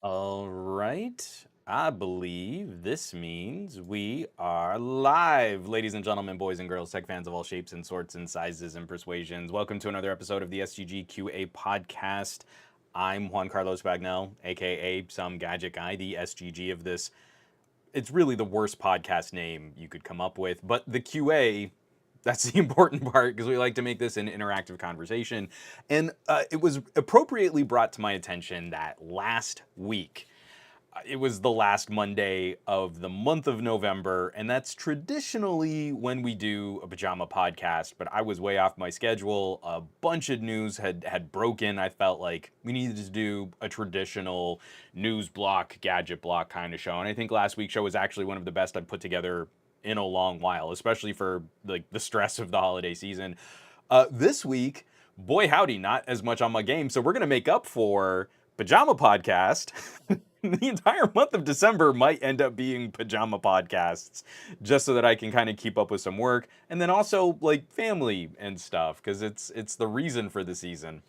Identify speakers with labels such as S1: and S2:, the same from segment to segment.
S1: All right. I believe this means we are live. Ladies and gentlemen, boys and girls, tech fans of all shapes and sorts and sizes and persuasions. Welcome to another episode of the SGG QA podcast. I'm Juan Carlos Bagnell, aka some gadget guy, the SGG of this. It's really the worst podcast name you could come up with, but the QA, that's the important part because we like to make this an interactive conversation. And it was appropriately brought to my attention that last week, it was the last Monday of the month of November, and that's traditionally when we do a pajama podcast, but I was way off my schedule. A bunch of news had broken. I felt like we needed to do a traditional news block, gadget block kind of show. And I think last week's show was actually one of the best I've put together in a long while, especially for like the stress of the holiday season. This week, boy howdy, not as much on my game. So we're gonna make up for Pajama Podcast. The entire month of December might end up being pajama podcasts just so that I can kind of keep up with some work and then also like family and stuff because it's the reason for the season.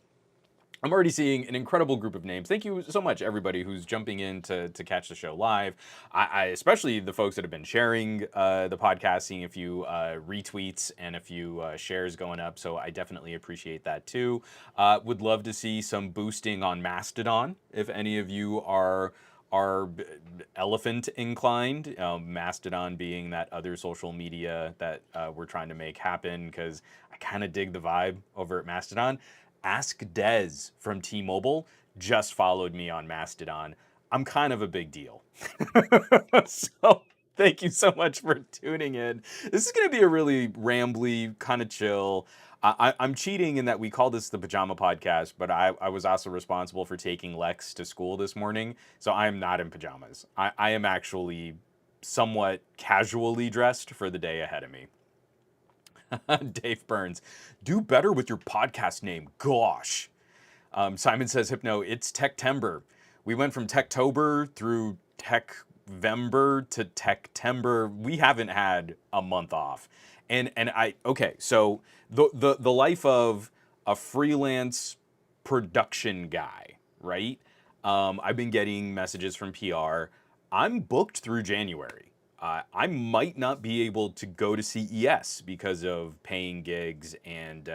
S1: I'm already seeing an incredible group of names. Thank you so much, everybody who's jumping in to catch the show live. I especially the folks that have been sharing the podcast, seeing a few retweets and a few shares going up. So I definitely appreciate that too. Would love to see some boosting on Mastodon if any of you are elephant inclined. Mastodon being that other social media that we're trying to make happen because I kind of dig the vibe over at Mastodon. Ask Dez from T-Mobile just followed me on Mastodon. I'm kind of a big deal. So thank you so much for tuning in. This is going to be a really rambly, kind of chill. I'm cheating in that we call this the Pajama Podcast, but I was also responsible for taking Lex to school this morning, so I am not in pajamas. I am actually somewhat casually dressed for the day ahead of me. Dave Burns, do better with your podcast name. Gosh. Simon says, Hypno, it's Techtember. We went from Techtober through Techvember to Techtember. We haven't had a month off. Okay, so the life of a freelance production guy, right? I've been getting messages from PR. I'm booked through January. I might not be able to go to CES because of paying gigs and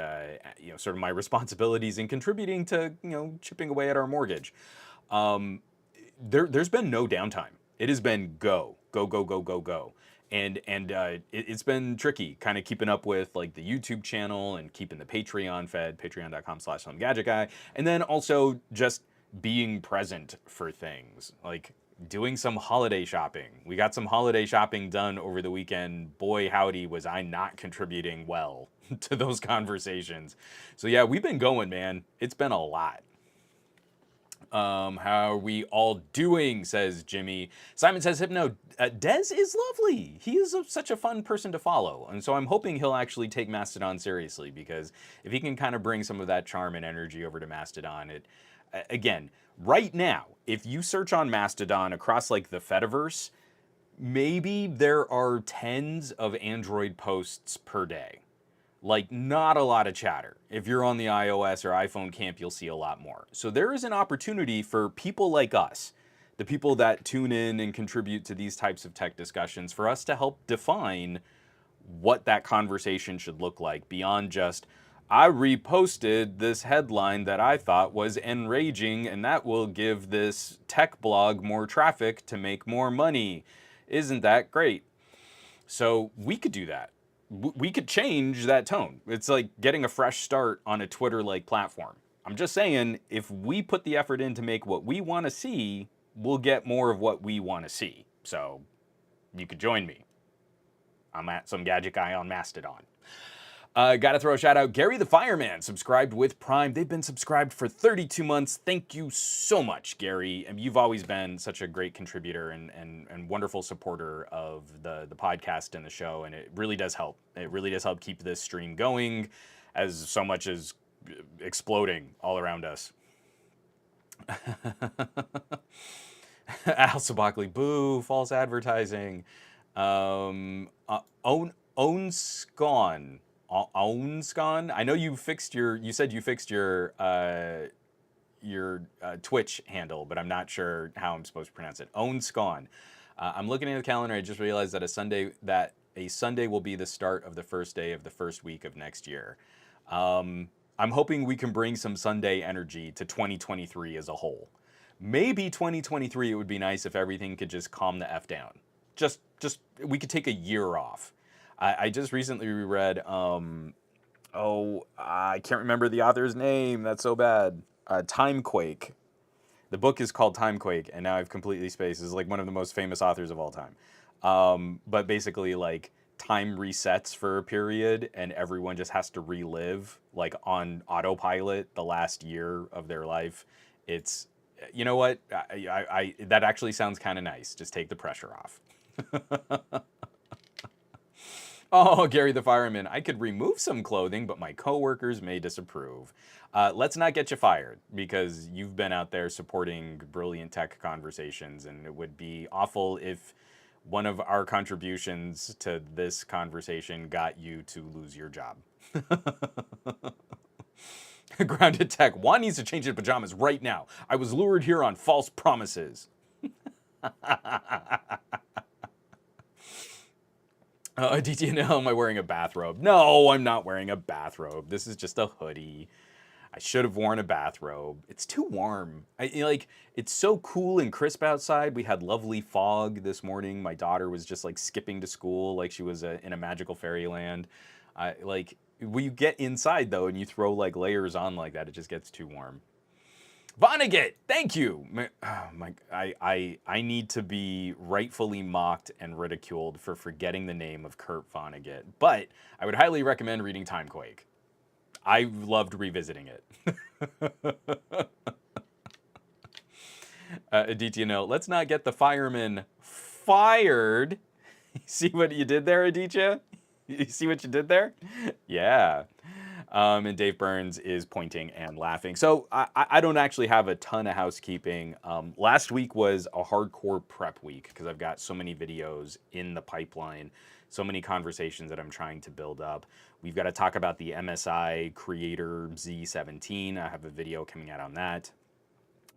S1: sort of my responsibilities in contributing to chipping away at our mortgage. There's been no downtime. It has been go go go go go go, and it's been tricky, kind of keeping up with like the YouTube channel and keeping the Patreon fed, patreon.com/somegadgetguy, and then also just being present for things like doing some holiday shopping. We got some holiday shopping done over the weekend. Boy, howdy, was I not contributing well to those conversations. So yeah, we've been going, man. It's been a lot. How are we all doing, says Jimmy. Simon says, Hypno, Dez is lovely. He is such a fun person to follow. And so I'm hoping he'll actually take Mastodon seriously, because if he can kind of bring some of that charm and energy over to Mastodon, again, right now, if you search on Mastodon across like the Fediverse, maybe there are tens of Android posts per day. Like, not a lot of chatter. If you're on the iOS or iPhone camp, you'll see a lot more. So there is an opportunity for people like us, the people that tune in and contribute to these types of tech discussions, for us to help define what that conversation should look like beyond just, I reposted this headline that I thought was enraging, and that will give this tech blog more traffic to make more money. Isn't that great? So we could do that. We could change that tone. It's like getting a fresh start on a Twitter-like platform. I'm just saying, if we put the effort in to make what we want to see, we'll get more of what we want to see. So you could join me. I'm at some gadget guy on Mastodon. Got to throw a shout out. Gary the Fireman subscribed with Prime. They've been subscribed for 32 months. Thank you so much, Gary. And you've always been such a great contributor and wonderful supporter of the podcast and the show. And it really does help. It really does help keep this stream going, as so much is exploding all around us. Al Sabakli, boo, false advertising. Ownscon. I know you said you fixed your your Twitch handle, but I'm not sure how I'm supposed to pronounce it. Own Scone. I'm looking at the calendar. I just realized that a Sunday will be the start of the first day of the first week of next year. I'm hoping we can bring some Sunday energy to 2023 as a whole. Maybe 2023, it would be nice if everything could just calm the F down. Just we could take a year off. I just recently reread, I can't remember the author's name. That's so bad. Timequake. The book is called Timequake, and now I've completely spaced. It's like one of the most famous authors of all time. But basically, like, time resets for a period, and everyone just has to relive, like, on autopilot the last year of their life. It's, you know what? That actually sounds kind of nice. Just take the pressure off. Oh, Gary the Fireman, I could remove some clothing, but my coworkers may disapprove. Let's not get you fired, because you've been out there supporting brilliant tech conversations, and it would be awful if one of our contributions to this conversation got you to lose your job. Grounded Tech, Juan needs to change his pajamas right now. I was lured here on false promises. DTNL, am I wearing a bathrobe? No, I'm not wearing a bathrobe. This is just a hoodie. I should have worn a bathrobe. It's too warm. It's so cool and crisp outside. We had lovely fog this morning. My daughter was just like skipping to school like she was in a magical fairyland. When you get inside though and you throw like layers on like that, it just gets too warm. Vonnegut, thank you. I need to be rightfully mocked and ridiculed for forgetting the name of Kurt Vonnegut, but I would highly recommend reading Timequake. I loved revisiting it. Aditya, no, let's not get the fireman fired. See what you did there, Aditya? You see what you did there? Yeah. And Dave Burns is pointing and laughing. So I don't actually have a ton of housekeeping. Last week was a hardcore prep week because I've got so many videos in the pipeline, so many conversations that I'm trying to build up. We've got to talk about the MSI Creator Z17. I have a video coming out on that.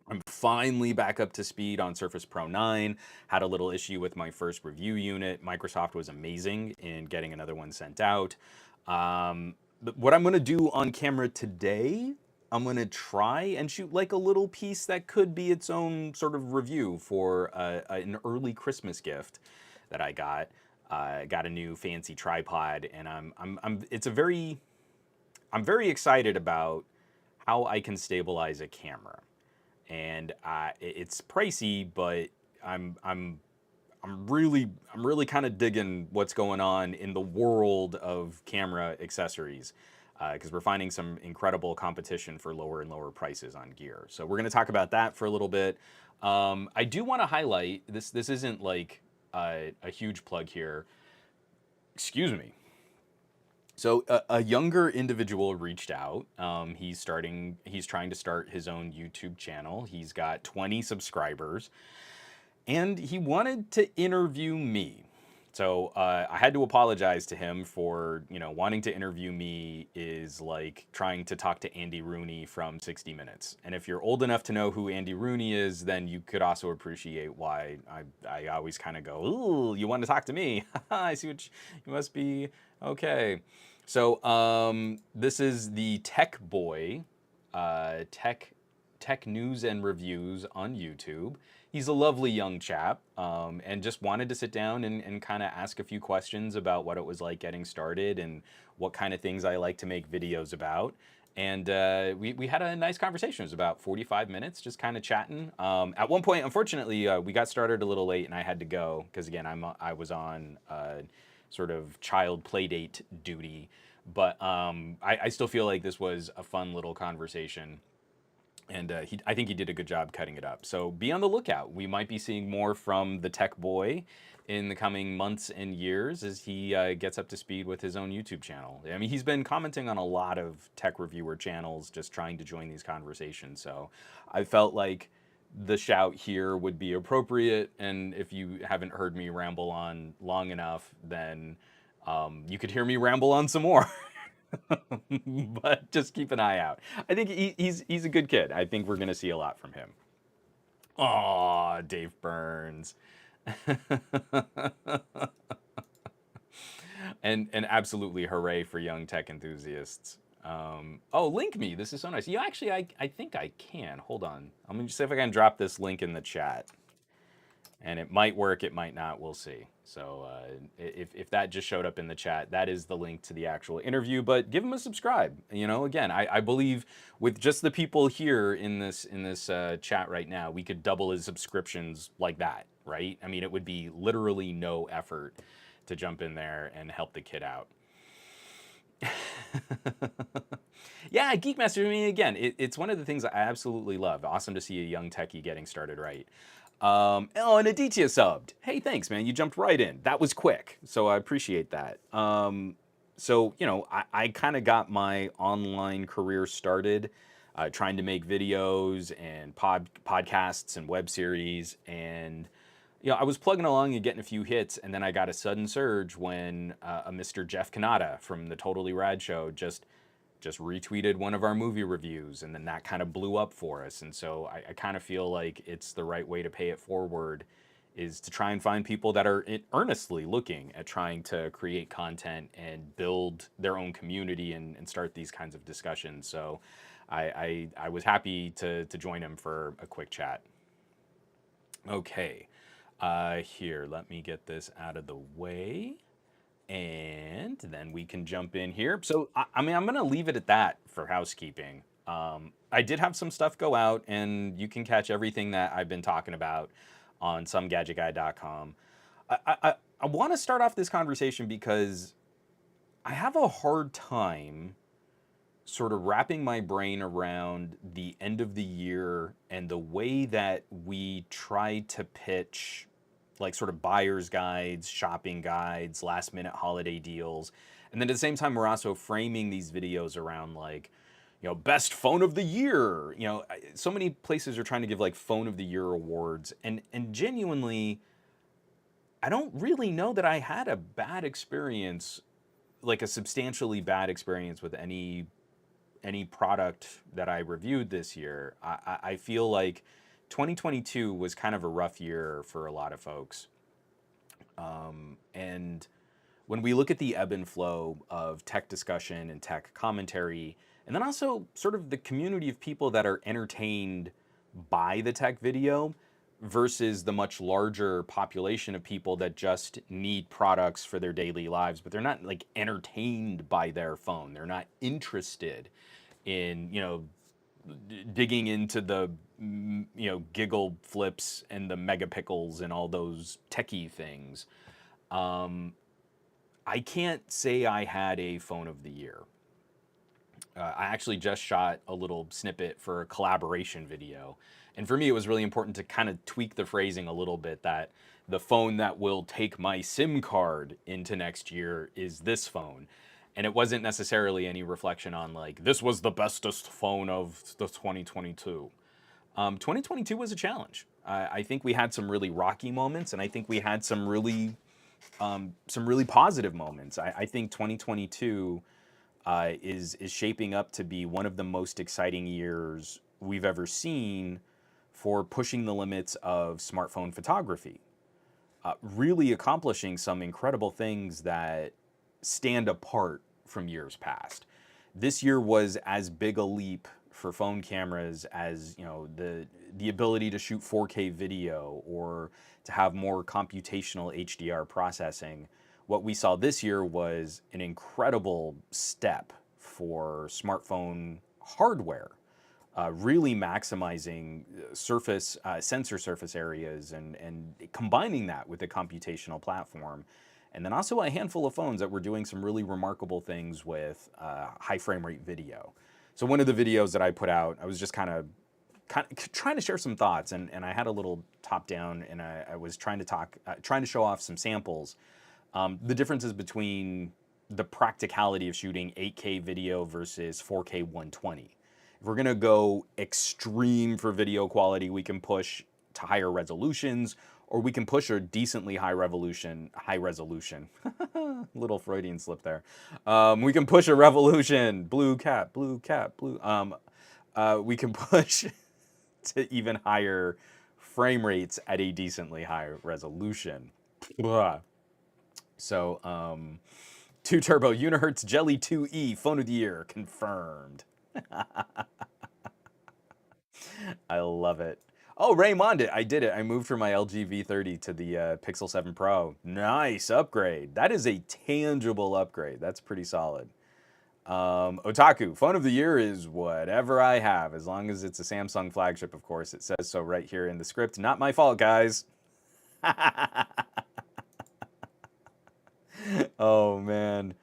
S1: I'm finally back up to speed on Surface Pro 9. Had a little issue with my first review unit. Microsoft was amazing in getting another one sent out. What I'm going to do on camera today, I'm going to try and shoot like a little piece that could be its own sort of review for an early Christmas gift that I got. Got a new fancy tripod, and I'm very excited about how I can stabilize a camera. And it's pricey, but I'm really kind of digging what's going on in the world of camera accessories, because we're finding some incredible competition for lower and lower prices on gear. So we're going to talk about that for a little bit. I do want to highlight this. This isn't like a huge plug here. Excuse me. So a younger individual reached out. He's trying to start his own YouTube channel. He's got 20 subscribers, and he wanted to interview me. So I had to apologize to him for, wanting to interview me is like trying to talk to Andy Rooney from 60 Minutes. And if you're old enough to know who Andy Rooney is, then you could also appreciate why I always kind of go, ooh, you want to talk to me? I see what you must be. Okay. So this is the Tech Boy, tech news and reviews on YouTube. He's a lovely young chap, and just wanted to sit down and kind of ask a few questions about what it was like getting started and what kind of things I like to make videos about. And we had a nice conversation. It was about 45 minutes, just kind of chatting. At one point, unfortunately, we got started a little late and I had to go because, again, I was on sort of child playdate duty. But I still feel like this was a fun little conversation. And I think he did a good job cutting it up. So be on the lookout. We might be seeing more from the Tech Boy in the coming months and years as he gets up to speed with his own YouTube channel. I mean, he's been commenting on a lot of tech reviewer channels, just trying to join these conversations. So I felt like the shout here would be appropriate. And if you haven't heard me ramble on long enough, then you could hear me ramble on some more. But just keep an eye out. I think he's a good kid. I think we're gonna see a lot from him. Aw, Dave Burns. And absolutely hooray for young tech enthusiasts. Oh, link me. This is so nice. Yeah, actually, I think I can. Hold on. I'm gonna just see if I can drop this link in the chat. And it might work, it might not. We'll see. So if that just showed up in the chat, that is the link to the actual interview. But give them a subscribe. You know, again, I believe with just the people here in this chat right now, we could double his subscriptions like that, right? I mean, it would be literally no effort to jump in there and help the kid out. Yeah, Geekmaster. I mean, again, it's one of the things I absolutely love. Awesome to see a young techie getting started right. Oh, and Aditya subbed. Hey, thanks, man. You jumped right in. That was quick, so I appreciate that. So, you know, I kind of got my online career started trying to make videos and podcasts and web series. And, you know, I was plugging along and getting a few hits. And then I got a sudden surge when a Mr. Jeff Kanata from the Totally Rad Show just retweeted one of our movie reviews, and then that kind of blew up for us. And so I kind of feel like it's the right way to pay it forward, is to try and find people that are earnestly looking at trying to create content and build their own community and start these kinds of discussions. So I was happy to join him for a quick chat. Okay, here, let me get this out of the way. And then we can jump in here. So, I mean, I'm going to leave it at that for housekeeping. I did have some stuff go out, and you can catch everything that I've been talking about on somegadgetguy.com. I want to start off this conversation because I have a hard time sort of wrapping my brain around the end of the year and the way that we try to pitch like sort of buyer's guides, shopping guides, last minute holiday deals. And then at the same time, we're also framing these videos around like, you know, best phone of the year. You know, so many places are trying to give like phone of the year awards. And genuinely, I don't really know that I had a bad experience, like a substantially bad experience with any product that I reviewed this year. I feel like 2022 was kind of a rough year for a lot of folks. And when we look at the ebb and flow of tech discussion and tech commentary, and then also sort of the community of people that are entertained by the tech video versus the much larger population of people that just need products for their daily lives, but they're not like entertained by their phone. They're not interested in, you know, digging into the, you know, giggle flips and the megapixels and all those techie things. I can't say I had a phone of the year. I actually just shot a little snippet for a collaboration video. And for me, it was really important to kind of tweak the phrasing a little bit, that the phone that will take my SIM card into next year is this phone. And it wasn't necessarily any reflection on like, this was the bestest phone of the 2022. 2022 was a challenge. I think we had some really rocky moments, and I think we had some really positive moments. I think 2022 is shaping up to be one of the most exciting years we've ever seen for pushing the limits of smartphone photography, really accomplishing some incredible things that stand apart from years past. This year was as big a leap for phone cameras as, you know, the ability to shoot 4K video or to have more computational HDR processing. What we saw this year was an incredible step for smartphone hardware, really maximizing sensor surface areas and combining that with a computational platform. And then also a handful of phones that were doing some really remarkable things with high frame rate video. So one of the videos that I put out, I was just kind of trying to share some thoughts, and I had a little top down, and I was trying to show off some samples. The differences between the practicality of shooting 8K video versus 4K 120. If we're gonna go extreme for video quality, we can push to higher resolutions, or we can push a decently high resolution. Little Freudian slip there. We can push a revolution, blue cap, blue cap, blue. We can push to even higher frame rates at a decently high resolution. Blah. So, 2 Turbo Unihertz Jelly 2E Phone of the Year confirmed. I love it. Oh, Raymond, I did it. I moved from my LG V30 to the Pixel 7 Pro. Nice upgrade. That is a tangible upgrade. That's pretty solid. Otaku, phone of the year is whatever I have, as long as it's a Samsung flagship, of course. It says so right here in the script. Not my fault, guys. Oh, man.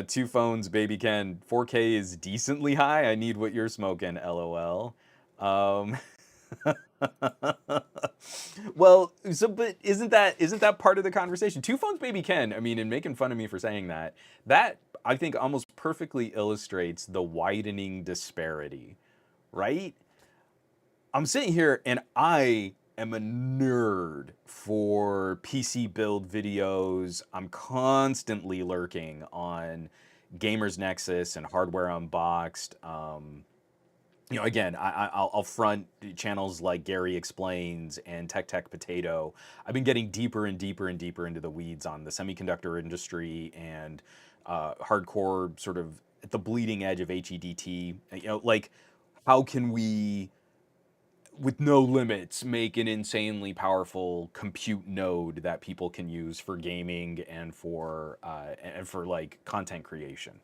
S1: 2 phones, baby Ken. 4K is decently high. I need what you're smoking, LOL. Well, so but isn't that part of the conversation? 2 phones, baby Ken. I mean, and making fun of me for saying that. That I think almost perfectly illustrates the widening disparity, right? I'm sitting here and I am a nerd for PC build videos. I'm constantly lurking on Gamers Nexus and Hardware Unboxed. Again, I'll front channels like Gary Explains and Tech Potato. I've been getting deeper and deeper and deeper into the weeds on the semiconductor industry and hardcore sort of at the bleeding edge of HEDT. Like how can we, with no limits, make an insanely powerful compute node that people can use for gaming and for like content creation.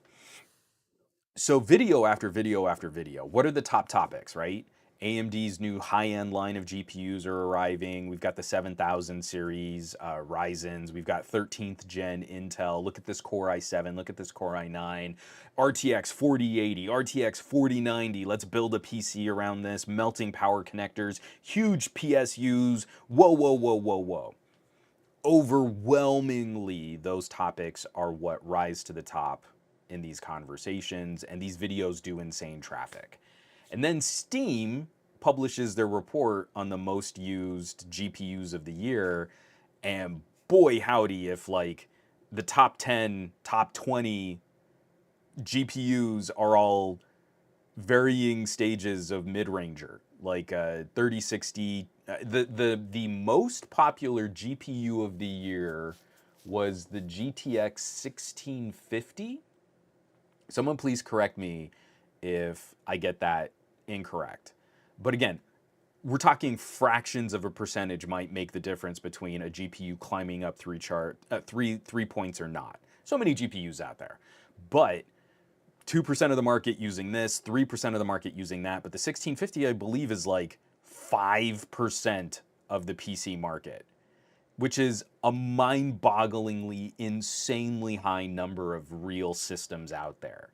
S1: So video after video after video, what are the top topics, right? AMD's new high-end line of GPUs are arriving. We've got the 7000 series Ryzen's. We've got 13th gen Intel. Look at this Core i7. Look at this Core i9. RTX 4080, RTX 4090. Let's build a PC around this. Melting power connectors, huge PSUs. Whoa, whoa, whoa, whoa, whoa. Overwhelmingly, those topics are what rise to the top in these conversations, and these videos do insane traffic. And then Steam publishes their report on the most used GPUs of the year, and boy howdy if like the top 10, top 20 GPUs are all varying stages of mid-ranger, like 3060. The most popular GPU of the year was the GTX 1650. Someone please correct me if I get that incorrect. But again, we're talking fractions of a percentage might make the difference between a GPU climbing up three points or not. So many GPUs out there. But 2% of the market using this, 3% of the market using that. But the 1650, I believe, is like 5% of the PC market, which is a mind-bogglingly, insanely high number of real systems out there.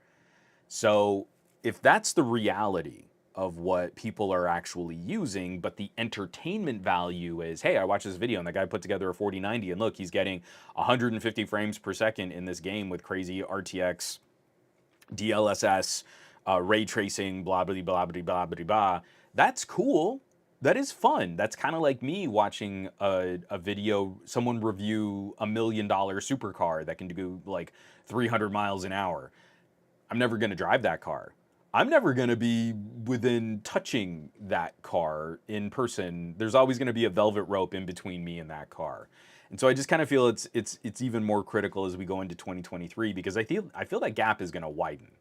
S1: So if that's the reality of what people are actually using, but the entertainment value is, hey, I watched this video and the guy put together a 4090 and look, he's getting 150 frames per second in this game with crazy RTX, DLSS, ray tracing, blah, blah, blah, blah, blah, blah, blah. That's cool. That is fun. That's kind of like me watching a video, someone review $1 million supercar that can do like 300 miles an hour. I'm never going to drive that car. I'm never going to be within touching that car in person. There's always going to be a velvet rope in between me and that car. And so I just kind of feel it's even more critical as we go into 2023 because I feel that gap is going to widen.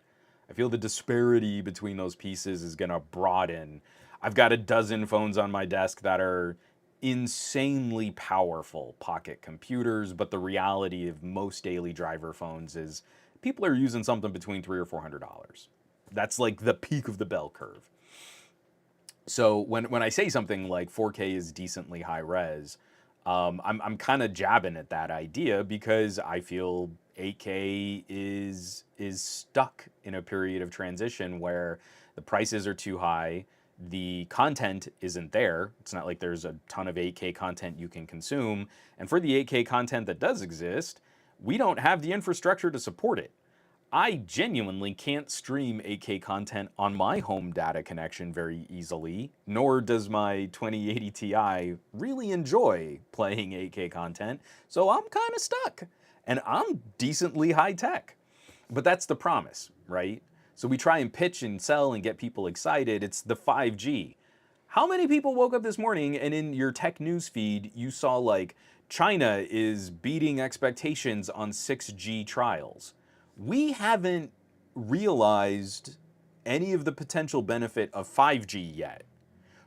S1: I feel the disparity between those pieces is going to broaden. I've got a dozen phones on my desk that are insanely powerful pocket computers, but the reality of most daily driver phones is people are using something between $300 or $400. That's like the peak of the bell curve. So when I say something like 4K is decently high res, I'm kind of jabbing at that idea because I feel 8K is stuck in a period of transition where the prices are too high. The content isn't there. It's not like there's a ton of 8K content you can consume. And for the 8K content that does exist, we don't have the infrastructure to support it. I genuinely can't stream 8K content on my home data connection very easily, nor does my 2080 Ti really enjoy playing 8K content, so I'm kind of stuck. And I'm decently high tech. But that's the promise, right? So we try and pitch and sell and get people excited. It's the 5G. How many people woke up this morning and in your tech news feed you saw like China is beating expectations on 6G trials? We haven't realized any of the potential benefit of 5G yet.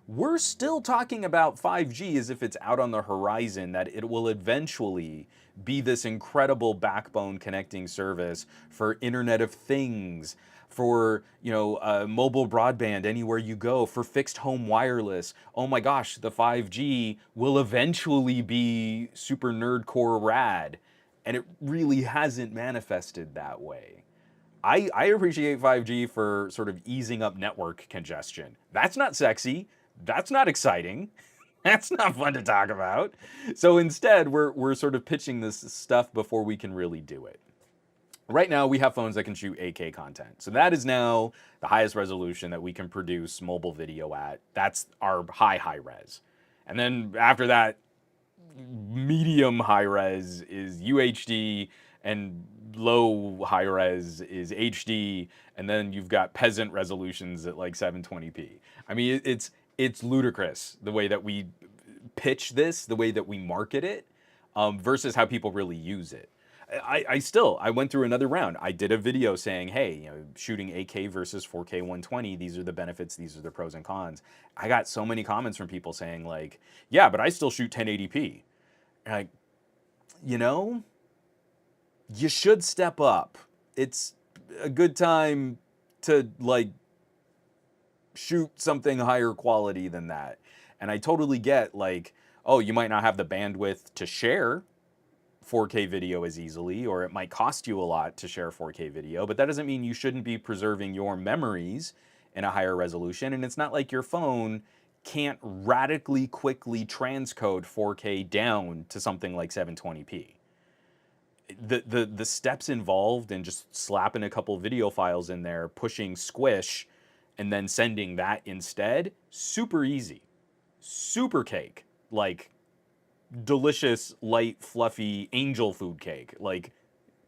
S1: We're still talking about 5G as if it's out on the horizon, that it will eventually be this incredible backbone connecting service for Internet of Things, for mobile broadband anywhere you go, for fixed home wireless. Oh my gosh, the 5G will eventually be super nerdcore rad, and it really hasn't manifested that way. I appreciate 5G for sort of easing up network congestion. That's not sexy. That's not exciting. That's not fun to talk about. So instead, we're sort of pitching this stuff before we can really do it. Right now, we have phones that can shoot 8K content. So that is now the highest resolution that we can produce mobile video at. That's our high res. And then after that, medium high res is UHD, and low high res is HD, and then you've got peasant resolutions at like 720p. I mean, it's ludicrous the way that we pitch this, the way that we market it, versus how people really use it. I went through another round. I did a video saying, hey, shooting 8K versus 4K 120, these are the benefits, these are the pros and cons. I got so many comments from people saying like, yeah, but I still shoot 1080p. And like, you should step up. It's a good time to like shoot something higher quality than that. And I totally get like, oh, you might not have the bandwidth to share 4K video as easily, or it might cost you a lot to share 4K video, but that doesn't mean you shouldn't be preserving your memories in a higher resolution. And it's not like your phone can't radically quickly transcode 4K down to something like 720p. The steps involved in just slapping a couple video files in there, pushing squish, and then sending that instead, super easy. Super cake. Like delicious, light, fluffy angel food cake. Like,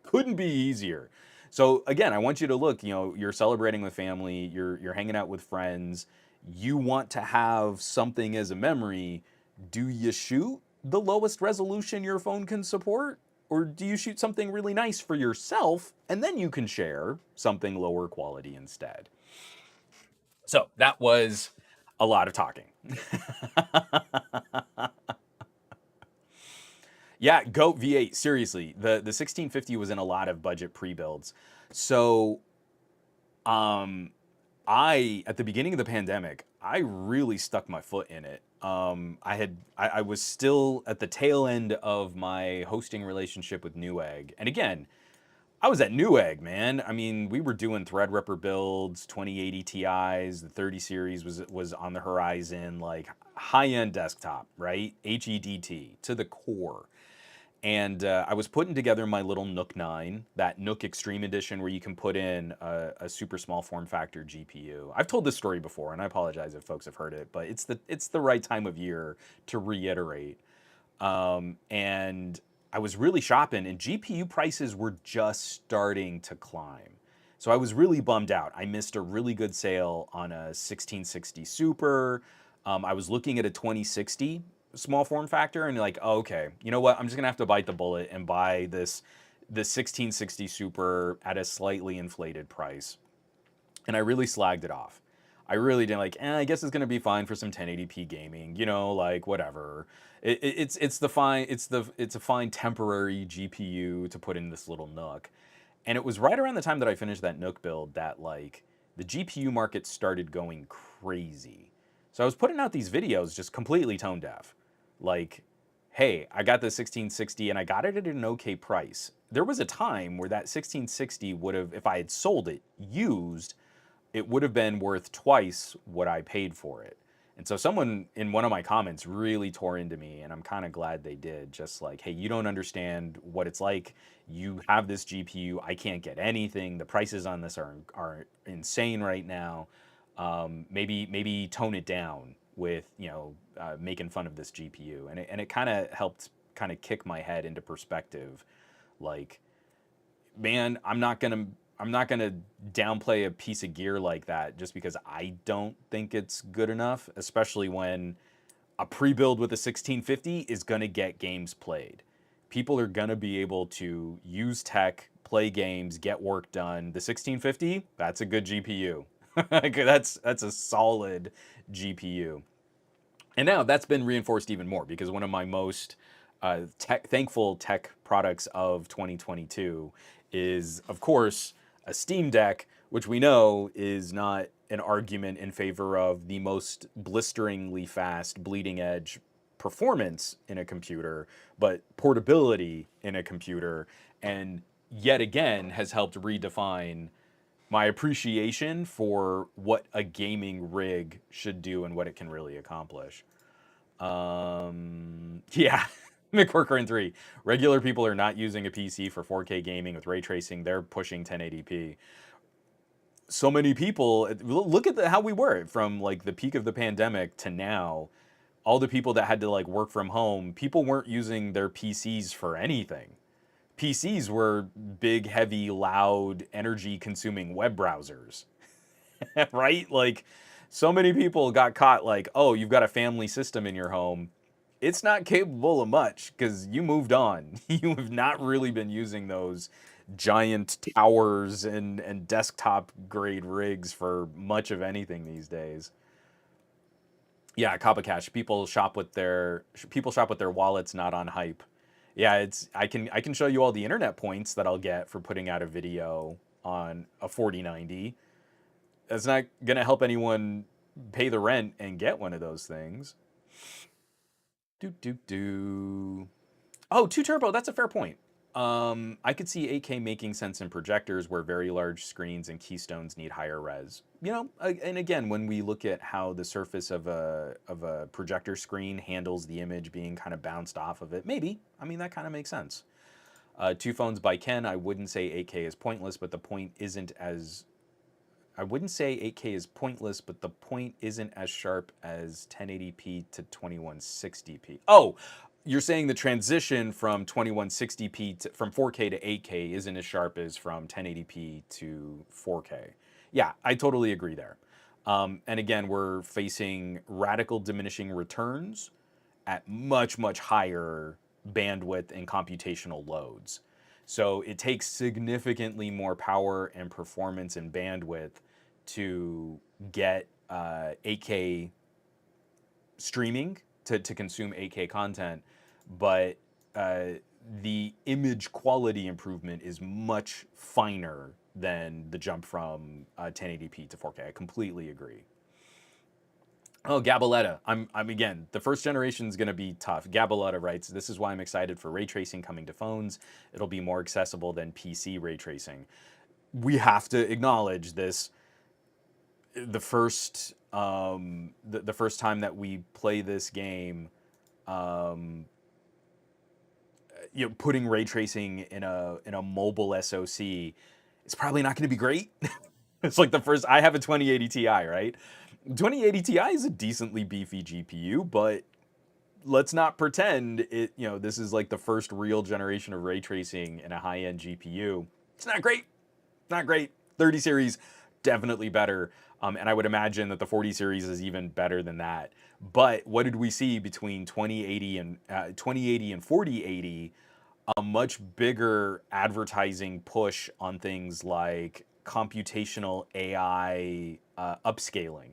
S1: couldn't be easier. So again, I want you to look, you're celebrating with family, you're hanging out with friends, you want to have something as a memory. Do you shoot the lowest resolution your phone can support? Or do you shoot something really nice for yourself and then you can share something lower quality instead? So that was a lot of talking. Yeah, Goat V8, seriously. The 1650 was in a lot of budget pre-builds. So at the beginning of the pandemic, I really stuck my foot in it. I was still at the tail end of my hosting relationship with Newegg. And again, I was at Newegg, man. I mean, we were doing Threadripper builds, 2080 Ti's, the 30 series was on the horizon, like high-end desktop, right? HEDT to the core. And I was putting together my little Nook 9, that Nook Extreme Edition where you can put in a super small form factor GPU. I've told this story before, and I apologize if folks have heard it, but it's the right time of year to reiterate. And I was really shopping, and GPU prices were just starting to climb. So I was really bummed out. I missed a really good sale on a 1660 Super. I was looking at a 2060 small form factor, and like, oh, okay, you know what? I'm just gonna have to bite the bullet and buy the 1660 Super at a slightly inflated price. And I really slagged it off. I really didn't like, I guess it's gonna be fine for some 1080p gaming, like whatever. It's a fine temporary GPU to put in this little Nook. And it was right around the time that I finished that Nook build that like the GPU market started going crazy. So I was putting out these videos just completely tone deaf. Like, hey, I got the 1660 and I got it at an okay price. There was a time where that 1660 would have, if I had sold it used, it would have been worth twice what I paid for it. And so someone in one of my comments really tore into me, and I'm kind of glad they did. Just like, hey, you don't understand what it's like. You have this GPU. I can't get anything. The prices on this are insane right now. Maybe tone it down with making fun of this GPU, and it kind of helped kind of kick my head into perspective. Like, man, I'm not gonna downplay a piece of gear like that just because I don't think it's good enough, especially when a pre-build with a 1650 is gonna get games played. People are gonna be able to use tech, play games, get work done. The 1650, that's a good GPU. That's a solid GPU. And now that's been reinforced even more because one of my most thankful tech products of 2022 is, of course, a Steam Deck, which we know is not an argument in favor of the most blisteringly fast, bleeding edge performance in a computer, but portability in a computer. And yet again, has helped redefine my appreciation for what a gaming rig should do and what it can really accomplish. Yeah, McWorker in 3. Regular people are not using a PC for 4K gaming with ray tracing. They're pushing 1080p. So many people, look at how we were from like the peak of the pandemic to now. All the people that had to like work from home, people weren't using their PCs for anything. PCs were big, heavy, loud, energy consuming web browsers. Right? Like, so many people got caught like, oh, you've got a family system in your home. It's not capable of much because you moved on. You have not really been using those giant towers and desktop grade rigs for much of anything these days. Yeah, Kapa Cash. People shop with their wallets, not on hype. Yeah, I can show you all the internet points that I'll get for putting out a video on a 4090. That's not going to help anyone pay the rent and get one of those things. Do do do. Oh, 2 turbo. That's a fair point. I could see 8K making sense in projectors where very large screens and keystones need higher res. And again, when we look at how the surface of a projector screen handles the image being kind of bounced off of it, maybe. I mean, that kind of makes sense. Two phones by Ken. I wouldn't say 8K is pointless, but the point isn't as I wouldn't say 8K is pointless, but the point isn't as sharp as 1080p to 2160p. Oh, you're saying the transition from 2160p from 4K to 8K isn't as sharp as from 1080p to 4K. Yeah, I totally agree there. And again, we're facing radical diminishing returns at much, much higher bandwidth and computational loads. So it takes significantly more power and performance and bandwidth to get 8K streaming to consume 8K content, but the image quality improvement is much finer than the jump from 1080p to 4K. I completely agree. Oh, Gabaletta. I'm again, the first generation is going to be tough. Gabaletta writes, this is why I'm excited for ray tracing coming to phones. It'll be more accessible than PC ray tracing. We have to acknowledge this. The first time that we play this game, putting ray tracing in a mobile SoC, it's probably not going to be great. It's like the first. I have a 2080 Ti, right? 2080 Ti is a decently beefy GPU, but let's not pretend it. This is like the first real generation of ray tracing in a high-end GPU. It's not great. Not great. 30 series, definitely better. And I would imagine that the 40 series is even better than that. But what did we see between 2080 and 4080? A much bigger advertising push on things like computational AI upscaling,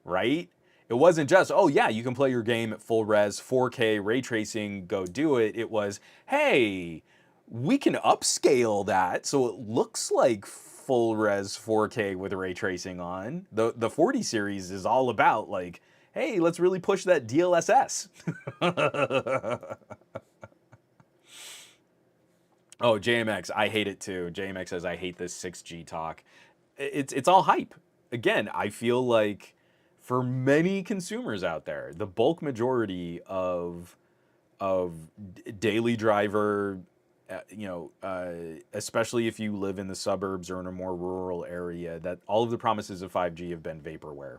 S1: right? It wasn't just, oh yeah, you can play your game at full res, 4K ray tracing, go do it. It was, hey, we can upscale that so it looks like full res 4K with ray tracing on. The 40 series is all about like, hey, let's really push that DLSS. Oh, JMX, I hate it too. JMX says I hate this 6G talk. It's all hype. Again, I feel like for many consumers out there, the bulk majority of daily driver, especially if you live in the suburbs or in a more rural area, that all of the promises of 5G have been vaporware.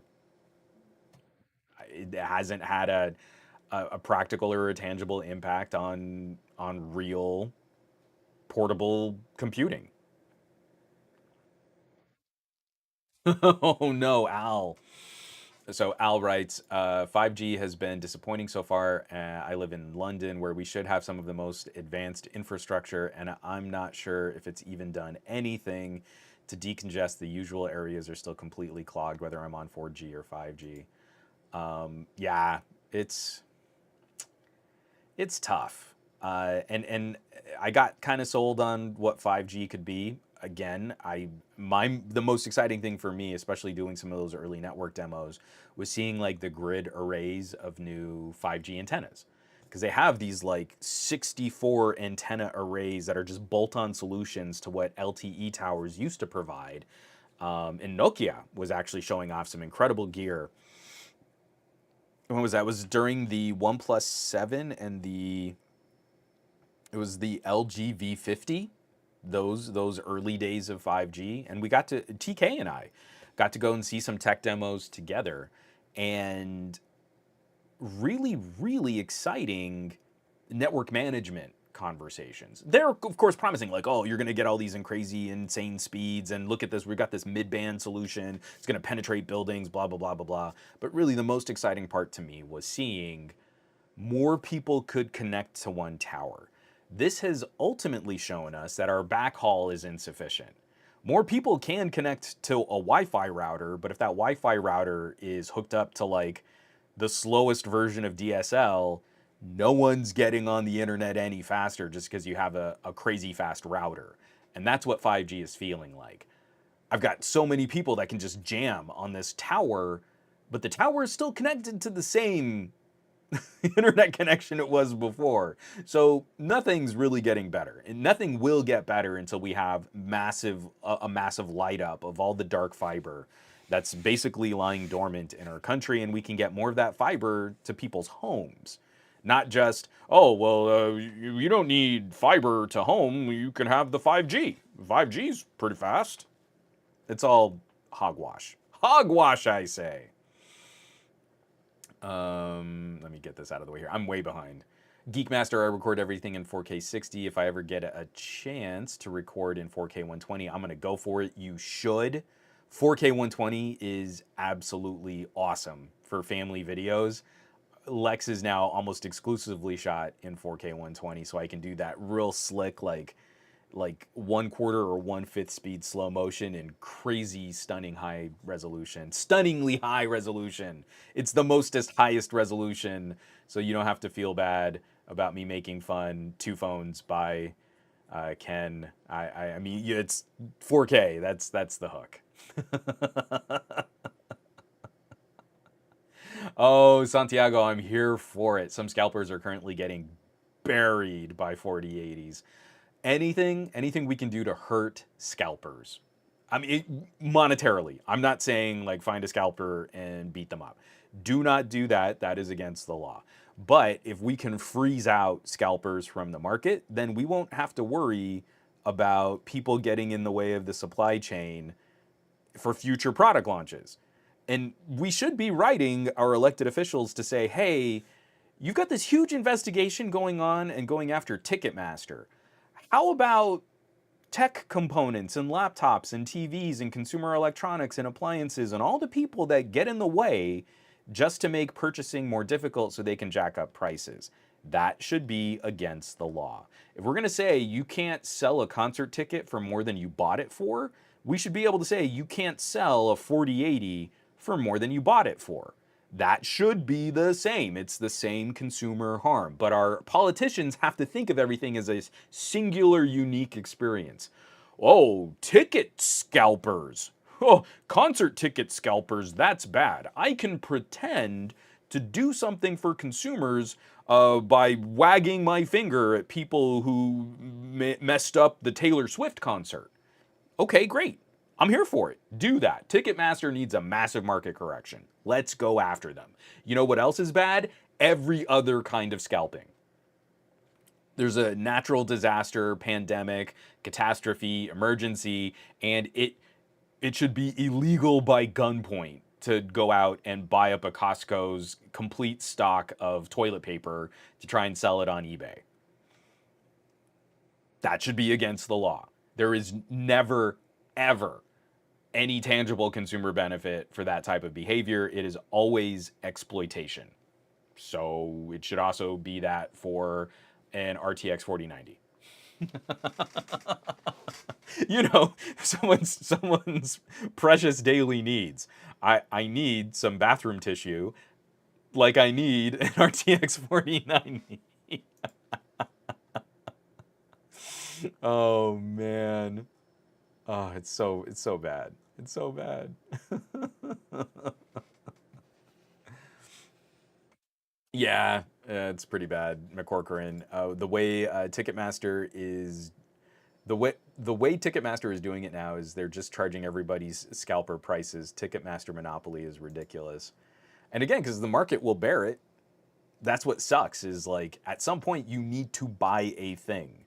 S1: It hasn't had a practical or a tangible impact on real portable computing. Oh no, Al. So Al writes, 5G has been disappointing so far. I live in London, where we should have some of the most advanced infrastructure, and I'm not sure if it's even done anything to decongest. The usual areas are still completely clogged, whether I'm on 4G or 5G. Yeah, it's tough. And I got kind of sold on what 5G could be. Again, the most exciting thing for me, especially doing some of those early network demos, was seeing like the grid arrays of new 5G antennas. Because they have these like 64 antenna arrays that are just bolt-on solutions to what LTE towers used to provide. And Nokia was actually showing off some incredible gear. When was that? It was during the OnePlus 7 and it was the LG V50, those early days of 5G, and we got to TK and I got to go and see some tech demos together, and really exciting network management conversations. They're of course promising like, oh, you're going to get all these crazy insane speeds, and look at this, we've got this mid-band solution. It's going to penetrate buildings, blah blah blah blah blah. But really the most exciting part to me was seeing more people could connect to one tower. This has ultimately shown us that our backhaul is insufficient. More people can connect to a Wi-Fi router, but if that Wi-Fi router is hooked up to like the slowest version of DSL, no one's getting on the internet any faster just because you have a crazy fast router. And that's what 5G is feeling like. I've got so many people that can just jam on this tower, but the tower is still connected to the same internet connection it was before. So nothing's really getting better, and nothing will get better until we have a massive light up of all the dark fiber that's basically lying dormant in our country, and we can get more of that fiber to people's homes. Not just, oh, well, you don't need fiber to home, you can have the 5G. 5G's pretty fast. It's all hogwash. Hogwash, I say. Let me get this out of the way here. I'm way behind. Geekmaster, I record everything in 4K 60. If I ever get a chance to record in 4K 120, I'm going to go for it. You should. 4K 120 is absolutely awesome for family videos. Lex is now almost exclusively shot in 4K 120, so I can do that real slick, like 1/4 or 1/5 speed slow motion and crazy stunning high resolution. Stunningly high resolution. It's the mostest highest resolution, so you don't have to feel bad about me making fun. Two phones by Ken. I mean, it's 4K. That's the hook. Oh, Santiago, I'm here for it. Some scalpers are currently getting buried by 4080s. Anything we can do to hurt scalpers. I mean, monetarily. I'm not saying like find a scalper and beat them up. Do not do that. That is against the law. But if we can freeze out scalpers from the market, then we won't have to worry about people getting in the way of the supply chain for future product launches. And we should be writing our elected officials to say, hey, you've got this huge investigation going on and going after Ticketmaster. How about tech components and laptops and TVs and consumer electronics and appliances and all the people that get in the way just to make purchasing more difficult so they can jack up prices? That should be against the law. If we're going to say you can't sell a concert ticket for more than you bought it for, we should be able to say you can't sell a 4080 for more than you bought it for. That should be the same. It's the same consumer harm. But our politicians have to think of everything as a singular, unique experience. Oh, ticket scalpers. Oh, concert ticket scalpers, that's bad. I can pretend to do something for consumers by wagging my finger at people who messed up the Taylor Swift concert. Okay, great. I'm here for it. Do that. Ticketmaster needs a massive market correction. Let's go after them. You know what else is bad? Every other kind of scalping. There's a natural disaster, pandemic, catastrophe, emergency, and it should be illegal by gunpoint to go out and buy up a Costco's complete stock of toilet paper to try and sell it on eBay. That should be against the law. There is never, ever any tangible consumer benefit for that type of behavior. It is always exploitation. So it should also be that for an RTX 4090. You know, someone's precious daily needs. I need some bathroom tissue like I need an RTX 4090. Oh man. Oh, it's so bad. It's so bad. Yeah, it's pretty bad, McCorcoran. The way Ticketmaster is the way Ticketmaster is doing it now is they're just charging everybody's scalper prices. Ticketmaster monopoly is ridiculous. And again, because the market will bear it, that's what sucks is like at some point you need to buy a thing.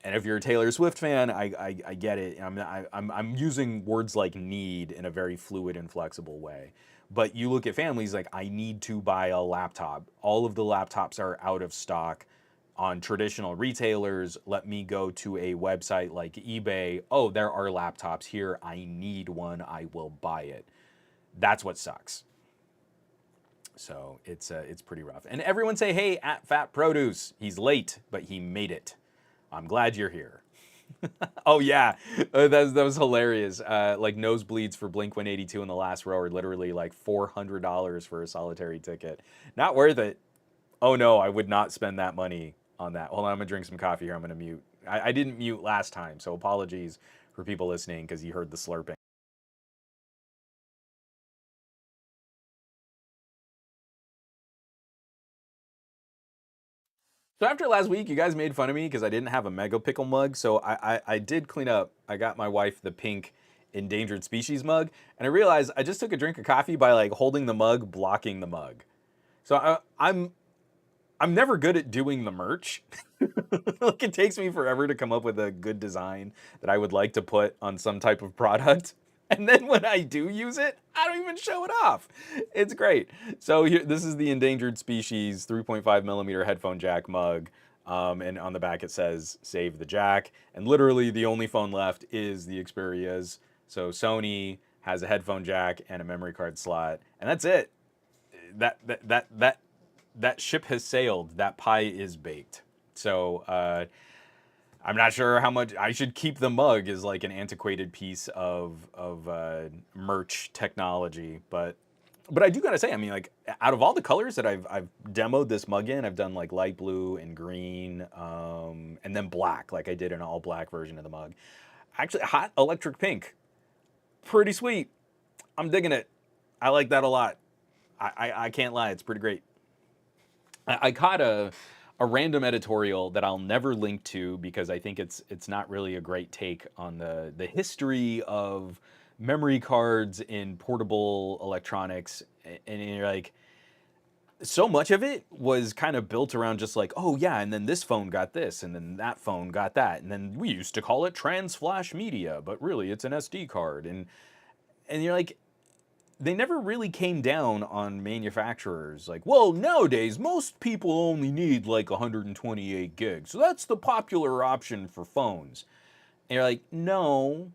S1: And if you're a Taylor Swift fan, I get it. I'm using words like need in a very fluid and flexible way. But you look at families like, I need to buy a laptop. All of the laptops are out of stock on traditional retailers. Let me go to a website like eBay. Oh, there are laptops here. I need one. I will buy it. That's what sucks. So it's pretty rough. And everyone say, hey, at Fat Produce, he's late, but he made it. I'm glad you're here. Oh yeah, that was hilarious. Like nosebleeds for Blink 182 in the last row are literally like $400 for a solitary ticket. Not worth it. Oh no, I would not spend that money on that. Hold on, I'm gonna drink some coffee here. I'm gonna mute. I didn't mute last time, so apologies for people listening because you heard the slurping. So after last week, you guys made fun of me because I didn't have a Mega Pickle mug. So I did clean up. I got my wife the pink endangered species mug, and I realized I just took a drink of coffee by like holding the mug, blocking the mug. So I'm never good at doing the merch. Like it takes me forever to come up with a good design that I would like to put on some type of product. And then when I do use it, I don't even show it off. It's great. So here, this is the endangered species 3.5 millimeter headphone jack mug. And on the back it says save the jack. And literally the only phone left is the Xperia's. So Sony has a headphone jack and a memory card slot. And that's it. That ship has sailed. That pie is baked. So I'm not sure how much I should keep the mug as like an antiquated piece of merch technology, but I do gotta say, I mean, like out of all the colors that I've demoed this mug in, I've done like light blue and green, and then black, like I did an all black version of the mug. Actually, hot electric pink, pretty sweet. I'm digging it. I like that a lot. I can't lie, it's pretty great. I caught a random editorial that I'll never link to because I think it's not really a great take on the history of memory cards in portable electronics. And you're like, so much of it was kind of built around just like, oh yeah, and then this phone got this, and then that phone got that, and then we used to call it trans flash media, but really it's an SD card. And you're like, they never really came down on manufacturers like, well, nowadays most people only need like 128 gigs, so that's the popular option for phones. And you're like, no,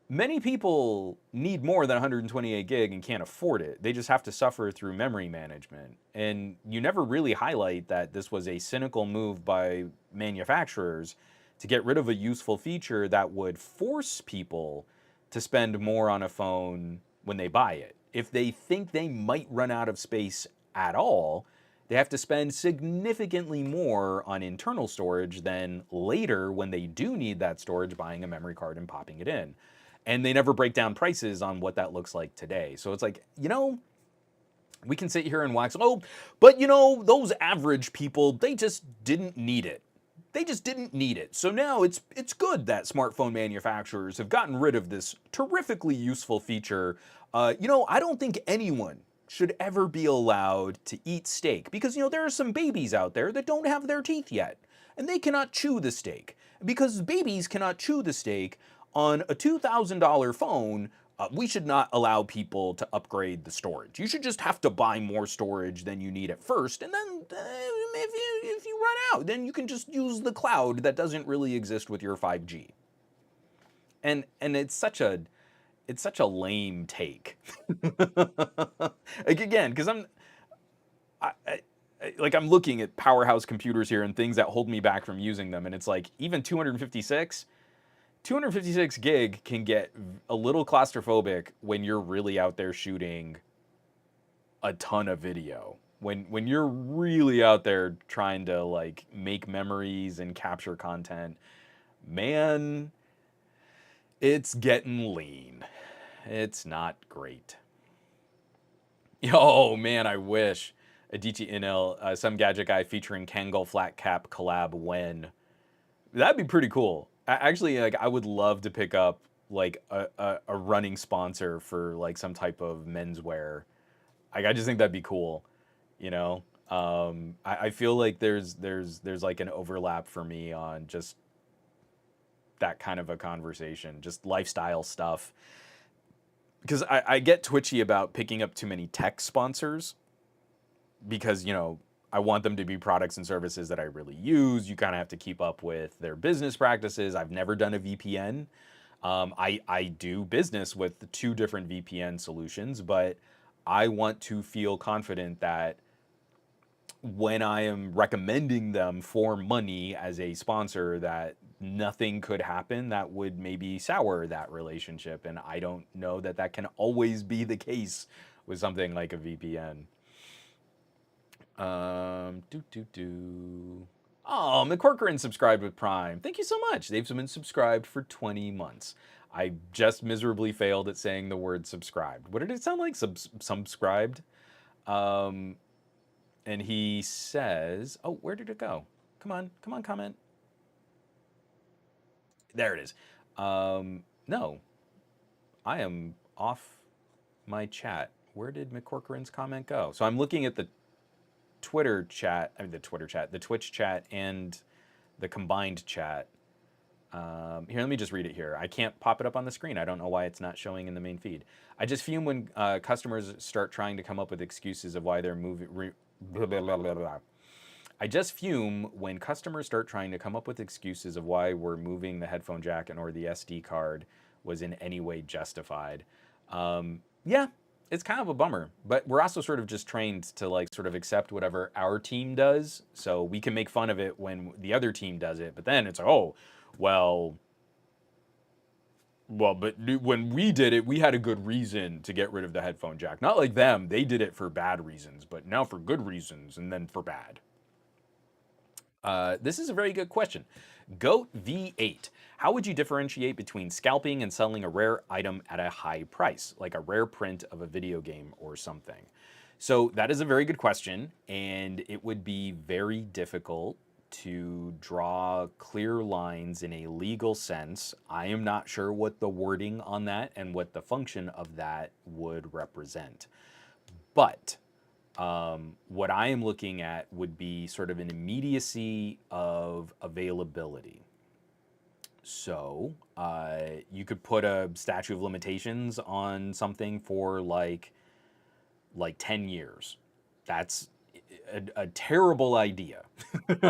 S1: many people need more than 128 gig and can't afford it. They just have to suffer through memory management. And you never really highlight that this was a cynical move by manufacturers to get rid of a useful feature that would force people to spend more on a phone when they buy it. If they think they might run out of space at all, they have to spend significantly more on internal storage than later when they do need that storage, buying a memory card and popping it in. And they never break down prices on what that looks like today. So it's like, we can sit here and wax, oh, but those average people, they just didn't need it. They just didn't need it. So now it's good that smartphone manufacturers have gotten rid of this terrifically useful feature. I don't think anyone should ever be allowed to eat steak because there are some babies out there that don't have their teeth yet, and they cannot chew the steak. Because babies cannot chew the steak on a $2,000 phone, we should not allow people to upgrade the storage. You should just have to buy more storage than you need at first, and then if you run out, then you can just use the cloud that doesn't really exist with your 5G. And it's such a lame take. Like again, because I'm looking at powerhouse computers here and things that hold me back from using them, and it's like even 256 gig can get a little claustrophobic when you're really out there shooting a ton of video. When you're really out there trying to like make memories and capture content, man, it's getting lean. It's not great. Oh man, I wish. Adichie Inel, some gadget guy featuring Kangol flat cap collab when. That'd be pretty cool. Actually, like I would love to pick up like a running sponsor for like some type of menswear. Like I just think that'd be cool, you know. I feel like there's like an overlap for me on just that kind of a conversation, just lifestyle stuff. Because I get twitchy about picking up too many tech sponsors because I want them to be products and services that I really use. You kind of have to keep up with their business practices. I've never done a VPN. I do business with 2 different VPN solutions, but I want to feel confident that when I am recommending them for money as a sponsor, that nothing could happen that would maybe sour that relationship. And I don't know that that can always be the case with something like a VPN. Oh, McCorcoran subscribed with Prime. Thank you so much. They've been subscribed for 20 months. I just miserably failed at saying the word subscribed. What did it sound like? Subscribed? And he says, oh, where did it go? Come on, comment. There it is. No, I am off my chat. Where did McCorcoran's comment go? So I'm looking at the Twitch chat, and the combined chat. Here, let me just read it here. I can't pop it up on the screen. I don't know why it's not showing in the main feed. I just fume when customers start trying to come up with excuses of why they're moving. I just fume when customers start trying to come up with excuses of why we're moving the headphone jack and or the SD card was in any way justified. Yeah, it's kind of a bummer, but we're also sort of just trained to like sort of accept whatever our team does, so we can make fun of it when the other team does it, but then it's like, oh, well, but when we did it, we had a good reason to get rid of the headphone jack. Not like them, they did it for bad reasons, but now for good reasons and then for bad. This is a very good question. Goat V8. How would you differentiate between scalping and selling a rare item at a high price, like a rare print of a video game or something? So that is a very good question, and it would be very difficult to draw clear lines in a legal sense. I am not sure what the wording on that and what the function of that would represent. But what I am looking at would be sort of an immediacy of availability. So you could put a statute of limitations on something for like 10 years. That's a terrible idea.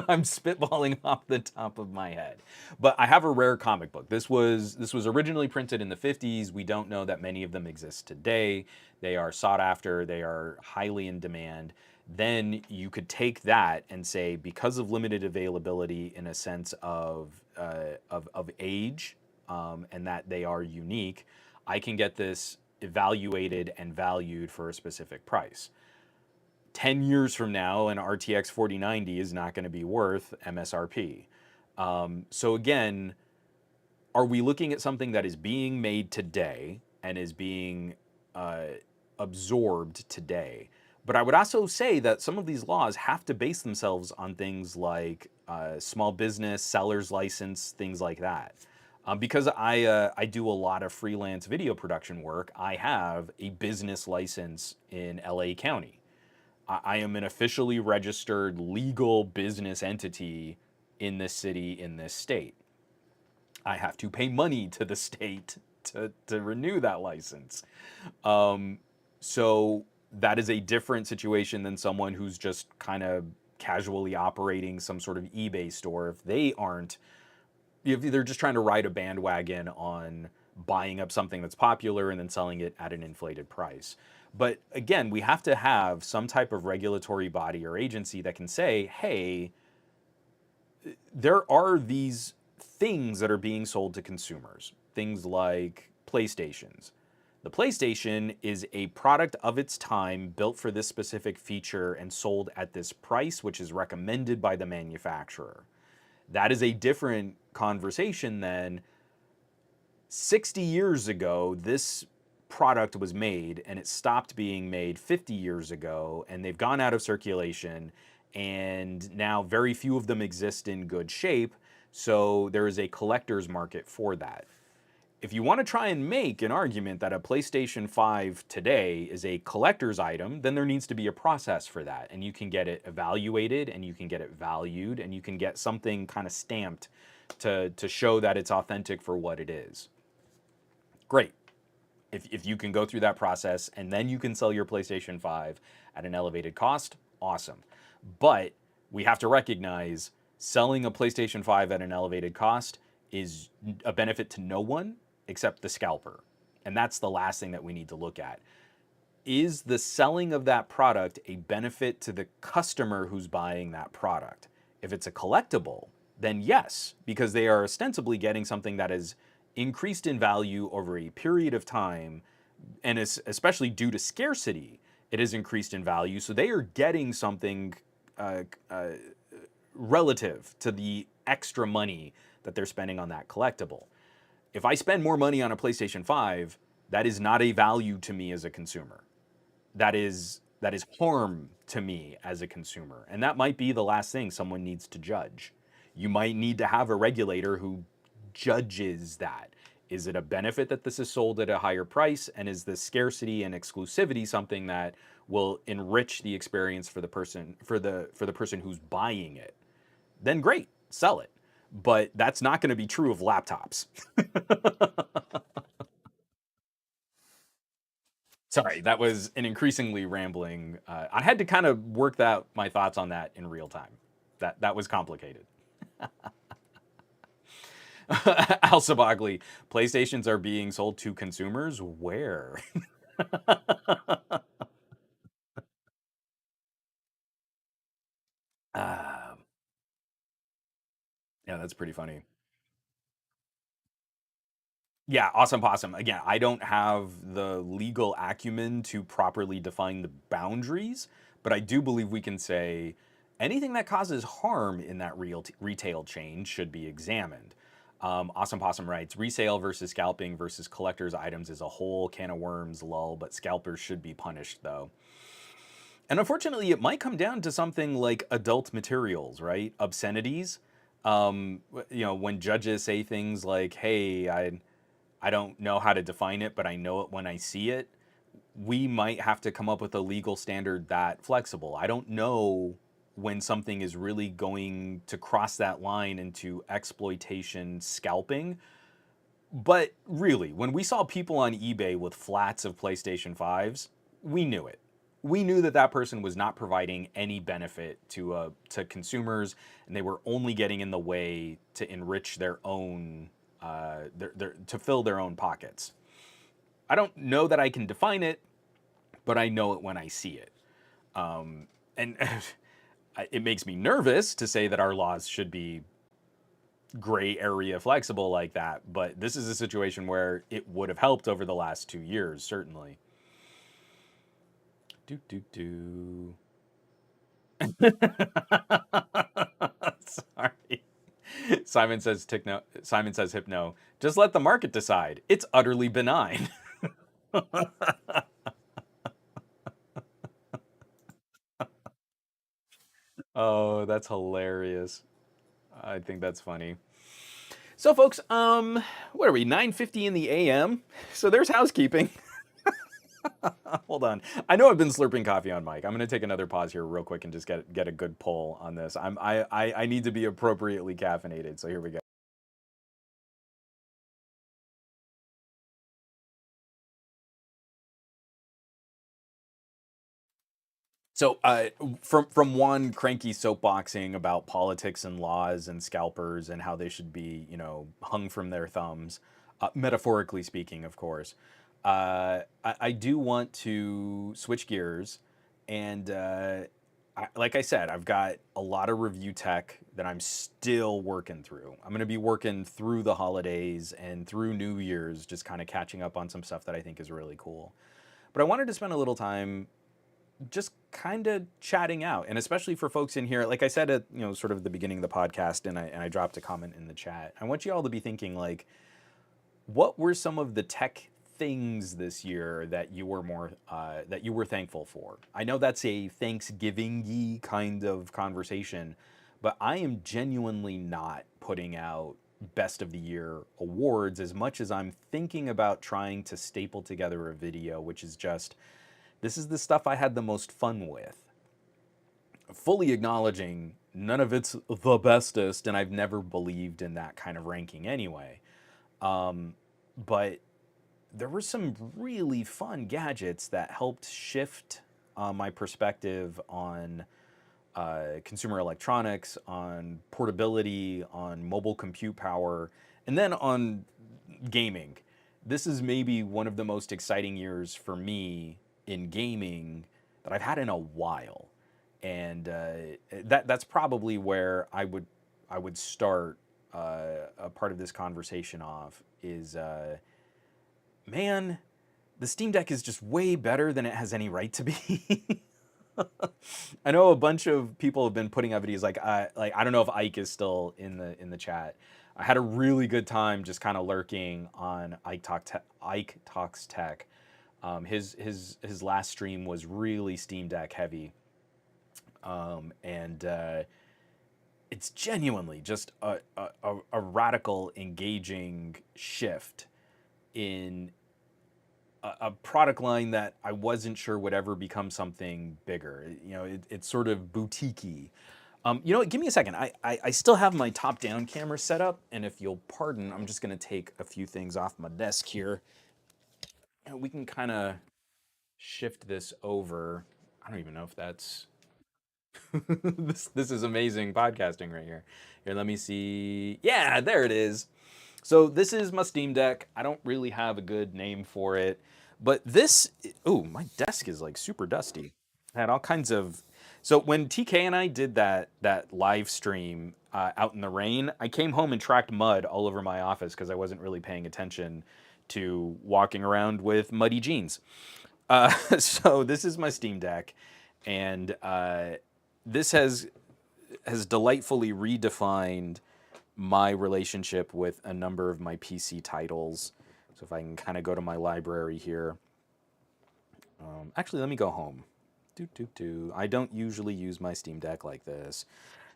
S1: I'm spitballing off the top of my head. But I have a rare comic book. This was originally printed in the 50s. We don't know that many of them exist today. They are sought after. They are highly in demand. Then you could take that and say, because of limited availability in a sense of age, and that they are unique, I can get this evaluated and valued for a specific price. 10 years from now, an RTX 4090 is not going to be worth MSRP. So again, are we looking at something that is being made today and is being absorbed today? But I would also say that some of these laws have to base themselves on things like small business, seller's license, things like that. Because I do a lot of freelance video production work, I have a business license in LA County. I am an officially registered legal business entity in this city, in this state. I have to pay money to the state to renew that license. Um, so that is a different situation than someone who's just kind of casually operating some sort of eBay store. If they're just trying to ride a bandwagon on buying up something that's popular and then selling it at an inflated price. But again, we have to have some type of regulatory body or agency that can say, hey, there are these things that are being sold to consumers, things like PlayStations. The PlayStation is a product of its time, built for this specific feature and sold at this price, which is recommended by the manufacturer. That is a different conversation than 60 years ago, this product was made and it stopped being made 50 years ago, and they've gone out of circulation, and now very few of them exist in good shape. So there is a collector's market for that. If you want to try and make an argument that a PlayStation 5 today is a collector's item, then there needs to be a process for that. And you can get it evaluated, and you can get it valued, and you can get something kind of stamped to show that it's authentic for what it is. Great. If you can go through that process and then you can sell your PlayStation 5 at an elevated cost, awesome. But we have to recognize selling a PlayStation 5 at an elevated cost is a benefit to no one except the scalper. And that's the last thing that we need to look at. Is the selling of that product a benefit to the customer who's buying that product? If it's a collectible, then yes, because they are ostensibly getting something that is increased in value over a period of time, and is especially due to scarcity, it is increased in value. So they are getting something uh, uh, relative to the extra money that they're spending on that collectible. If I spend more money on a PlayStation 5, that is not a value to me as a consumer. That is harm to me as a consumer. And that might be the last thing someone needs to judge. You might need to have a regulator who judges that. Is it a benefit that this is sold at a higher price? And is the scarcity and exclusivity something that will enrich the experience for the person who's buying it? Then great, sell it. But that's not going to be true of laptops. Sorry, that was an increasingly rambling. I had to kind of work that my thoughts on that in real time. That was complicated. Al Sabagli, PlayStations are being sold to consumers. Where? uh, yeah, that's pretty funny. Yeah, awesome possum. Again, I don't have the legal acumen to properly define the boundaries, but I do believe we can say anything that causes harm in that retail chain should be examined. Awesome Possum writes, resale versus scalping versus collector's items is a whole can of worms, lol, but scalpers should be punished though. And unfortunately, it might come down to something like adult materials, right? Obscenities. When judges say things like, hey, I don't know how to define it, but I know it when I see it, we might have to come up with a legal standard that flexible. I don't know when something is really going to cross that line into exploitation scalping. But really, when we saw people on eBay with flats of PlayStation 5s, we knew it. We knew that that person was not providing any benefit to consumers, and they were only getting in the way to enrich their own to fill their own pockets. I don't know that I can define it, but I know it when I see it. And it makes me nervous to say that our laws should be gray area flexible like that, but this is a situation where it would have helped over the last 2 years, certainly. Do do do. Sorry. Simon says hypno. Just let the market decide. It's utterly benign. Oh, that's hilarious. I think that's funny. So, folks, what are we? 9:50 in the a.m. So there's housekeeping. Hold on. I know I've been slurping coffee on mic. I'm gonna take another pause here real quick and just get a good pull on this. I need to be appropriately caffeinated. So here we go. So, from one cranky soapboxing about politics and laws and scalpers and how they should be, hung from their thumbs, metaphorically speaking, of course. I do want to switch gears, and like I said, I've got a lot of review tech that I'm still working through. I'm going to be working through the holidays and through New Year's, just kind of catching up on some stuff that I think is really cool. But I wanted to spend a little time just kind of chatting out, and especially for folks in here, like I said at sort of the beginning of the podcast, and I dropped a comment in the chat. I want you all to be thinking like, what were some of the tech things this year that you were that you were thankful for? I know that's a Thanksgiving-y kind of conversation, but I am genuinely not putting out best of the year awards as much as I'm thinking about trying to staple together a video, which is just, this is the stuff I had the most fun with. Fully acknowledging none of it's the bestest, and I've never believed in that kind of ranking anyway. But there were some really fun gadgets that helped shift my perspective on consumer electronics, on portability, on mobile compute power, and then on gaming. This is maybe one of the most exciting years for me in gaming that I've had in a while, and that's probably where I would start a part of this conversation off. Is man, the Steam Deck is just way better than it has any right to be. I know a bunch of people have been putting out videos like I don't know if Ike is still in the chat. I had a really good time just kind of lurking on Ike Talks Tech. His last stream was really Steam Deck heavy, and it's genuinely just a radical, engaging shift in a product line that I wasn't sure would ever become something bigger. It's sort of boutiquey. You know what? Give me a second. I still have my top-down camera set up, and if you'll pardon, I'm just going to take a few things off my desk here. We can kind of shift this over. I don't even know if that's this is amazing podcasting right here. Here, let me see. Yeah, there it is. So this is my Steam Deck. I don't really have a good name for it, but this, ooh, my desk is like super dusty. I had all kinds of. So when TK and I did that live stream out in the rain, I came home and tracked mud all over my office because I wasn't really paying attention to walking around with muddy jeans. So this is my Steam Deck, and this has delightfully redefined my relationship with a number of my PC titles. So if I can kind of go to my library here. Actually, let me go home. I don't usually use my Steam Deck like this.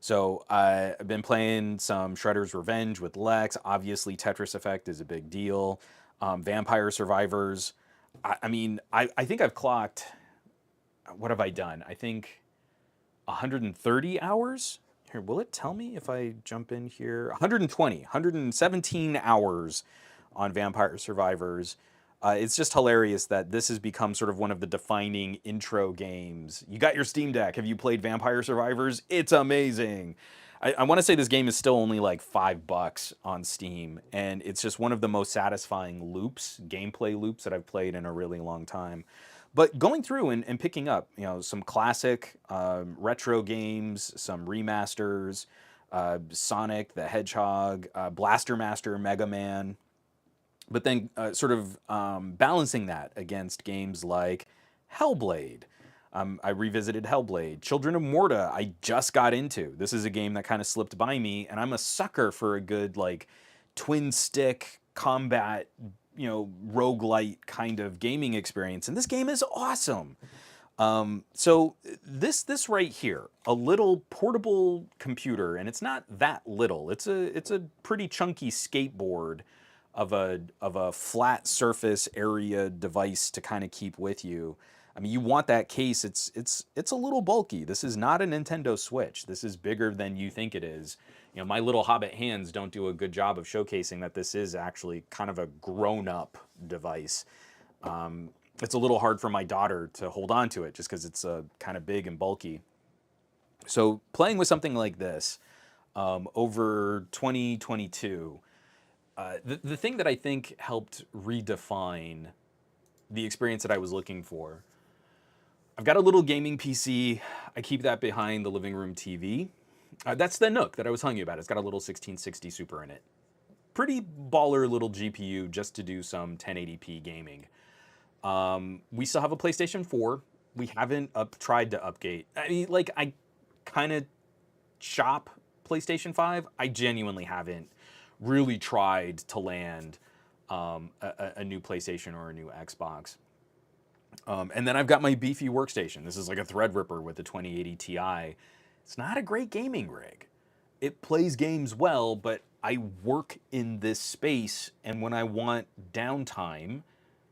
S1: So I've been playing some Shredder's Revenge with Lex. Obviously, Tetris Effect is a big deal. Vampire Survivors. I think I've clocked. What have I done? I think 130 hours. Here, will it tell me if I jump in here? 120, 117 hours on Vampire Survivors. It's just hilarious that this has become sort of one of the defining intro games. You got your Steam Deck. Have you played Vampire Survivors? It's amazing. I want to say this game is still only like $5 on Steam, and it's just one of the most satisfying gameplay loops that I've played in a really long time. But going through and picking up, some classic retro games, some remasters, Sonic the Hedgehog, Blaster Master, Mega Man, but then sort of balancing that against games like Hellblade. I revisited Hellblade. Children of Morta, I just got into. This is a game that kind of slipped by me, and I'm a sucker for a good like twin stick combat, roguelite kind of gaming experience. And this game is awesome. So this right here, a little portable computer, and it's not that little. It's a pretty chunky skateboard of a flat surface area device to kind of keep with you. I mean, you want that case. It's a little bulky. This is not a Nintendo Switch. This is bigger than you think it is. You know, my little hobbit hands don't do a good job of showcasing that this is actually kind of a grown-up device. It's a little hard for my daughter to hold on to it just because it's kind of big and bulky. So playing with something like this over 2022, the thing that I think helped redefine the experience that I was looking for, I've got a little gaming PC. I keep that behind the living room TV. That's the Nook that I was telling you about. It's got a little 1660 Super in it. Pretty baller little GPU just to do some 1080p gaming. We still have a PlayStation 4. We haven't tried to update. I mean, like, I kind of shop PlayStation 5. I genuinely haven't really tried to land a new PlayStation or a new Xbox. And then I've got my beefy workstation. This is like a Threadripper with a 2080 Ti. It's not a great gaming rig. It plays games well, but I work in this space, and when I want downtime,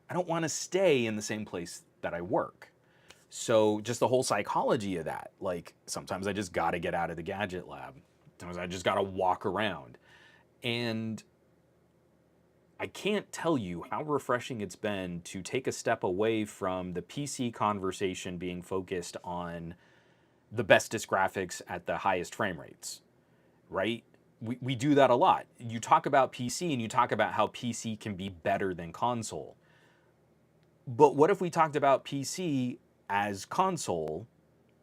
S1: I don't want to stay in the same place that I work. So just the whole psychology of that, like sometimes I just got to get out of the gadget lab. Sometimes I just got to walk around. And I can't tell you how refreshing it's been to take a step away from the PC conversation being focused on the bestest graphics at the highest frame rates, right? We do that a lot. You talk about PC and you talk about how PC can be better than console. But what if we talked about PC as console,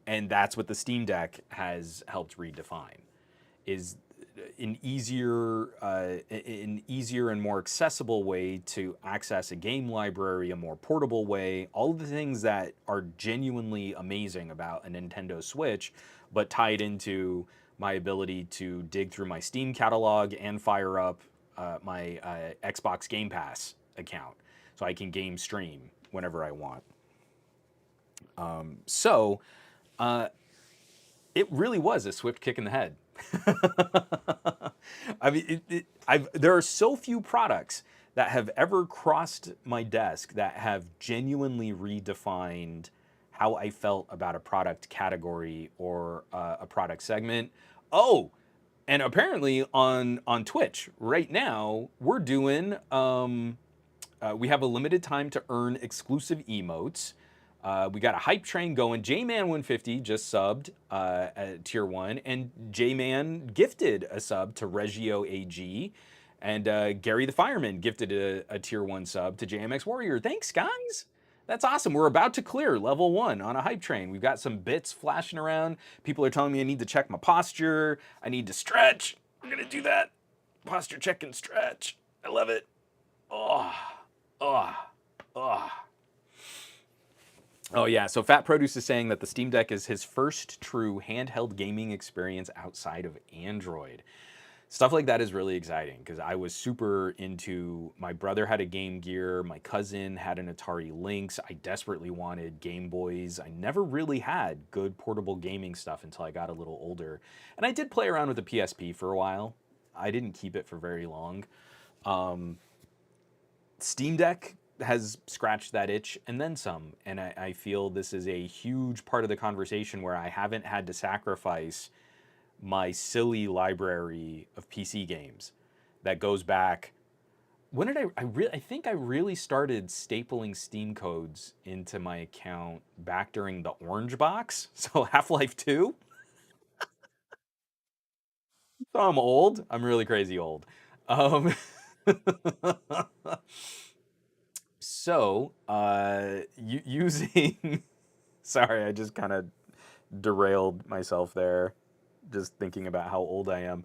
S1: and that's what the Steam Deck has helped redefine, is an easier and more accessible way to access a game library, a more portable way, all of the things that are genuinely amazing about a Nintendo Switch, but tied into my ability to dig through my Steam catalog and fire up my Xbox Game Pass account so I can game stream whenever I want. So it really was a swift kick in the head. I mean, there are so few products that have ever crossed my desk that have genuinely redefined how I felt about a product category or a product segment. Oh, and apparently on Twitch right now we're doing we have a limited time to earn exclusive emotes. We got a hype train going. J-Man150 just subbed at Tier 1, and J-Man gifted a sub to Reggio AG, and Gary the Fireman gifted a Tier 1 sub to JMX Warrior. Thanks, guys. That's awesome. We're about to clear level 1 on a hype train. We've got some bits flashing around. People are telling me I need to check my posture. I need to stretch. I'm going to do that. Posture check and stretch. I love it. Oh, oh, oh. Oh yeah, so Fat Produce is saying that the Steam Deck is his first true handheld gaming experience outside of Android. Stuff like that is really exciting because I was super into, my brother had a Game Gear, my cousin had an Atari Lynx, I desperately wanted Game Boys. I never really had good portable gaming stuff until I got a little older. And I did play around with the PSP for a while. I didn't keep it for very long. Steam Deck has scratched that itch and then some. And I feel this is a huge part of the conversation where I haven't had to sacrifice my silly library of PC games that goes back. When did I think I really started stapling Steam codes into my account back during the Orange Box. So Half-Life 2. So I'm old. I'm really crazy old. Um, so using sorry, I just kind of derailed myself there just thinking about how old I am.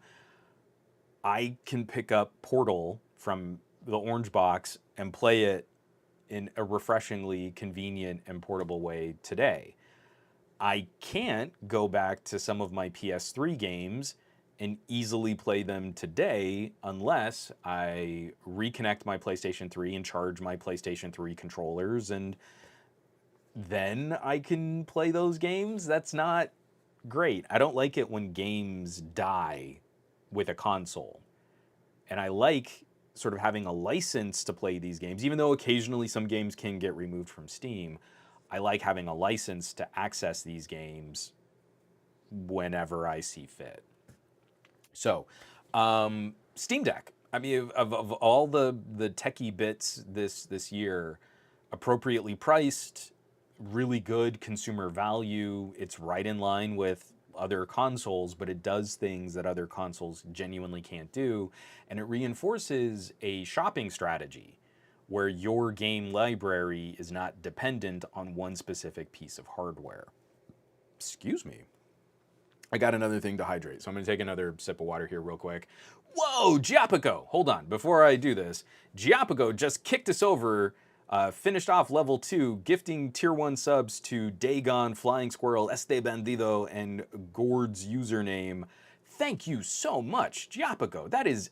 S1: I can pick up Portal from the Orange Box and play it in a refreshingly convenient and portable way today. I can't go back to some of my PS3 games and easily play them today unless I reconnect my PlayStation 3 and charge my PlayStation 3 controllers and then I can play those games. That's not great. I don't like it when games die with a console. And I like sort of having a license to play these games, even though occasionally some games can get removed from Steam. I like having a license to access these games whenever I see fit. So, Steam Deck. I mean, of all the techie bits this year, appropriately priced, really good consumer value. It's right in line with other consoles, but it does things that other consoles genuinely can't do, and it reinforces a shopping strategy where your game library is not dependent on one specific piece of hardware. Excuse me. I got another thing to hydrate, so I'm going to take another sip of water here real quick. Whoa, Giapico! Hold on, before I do this, Giapico just kicked us over, finished off level 2, gifting tier 1 subs to Dagon, Flying Squirrel, Este Bandido, and Gord's username. Thank you so much, Giapico. That is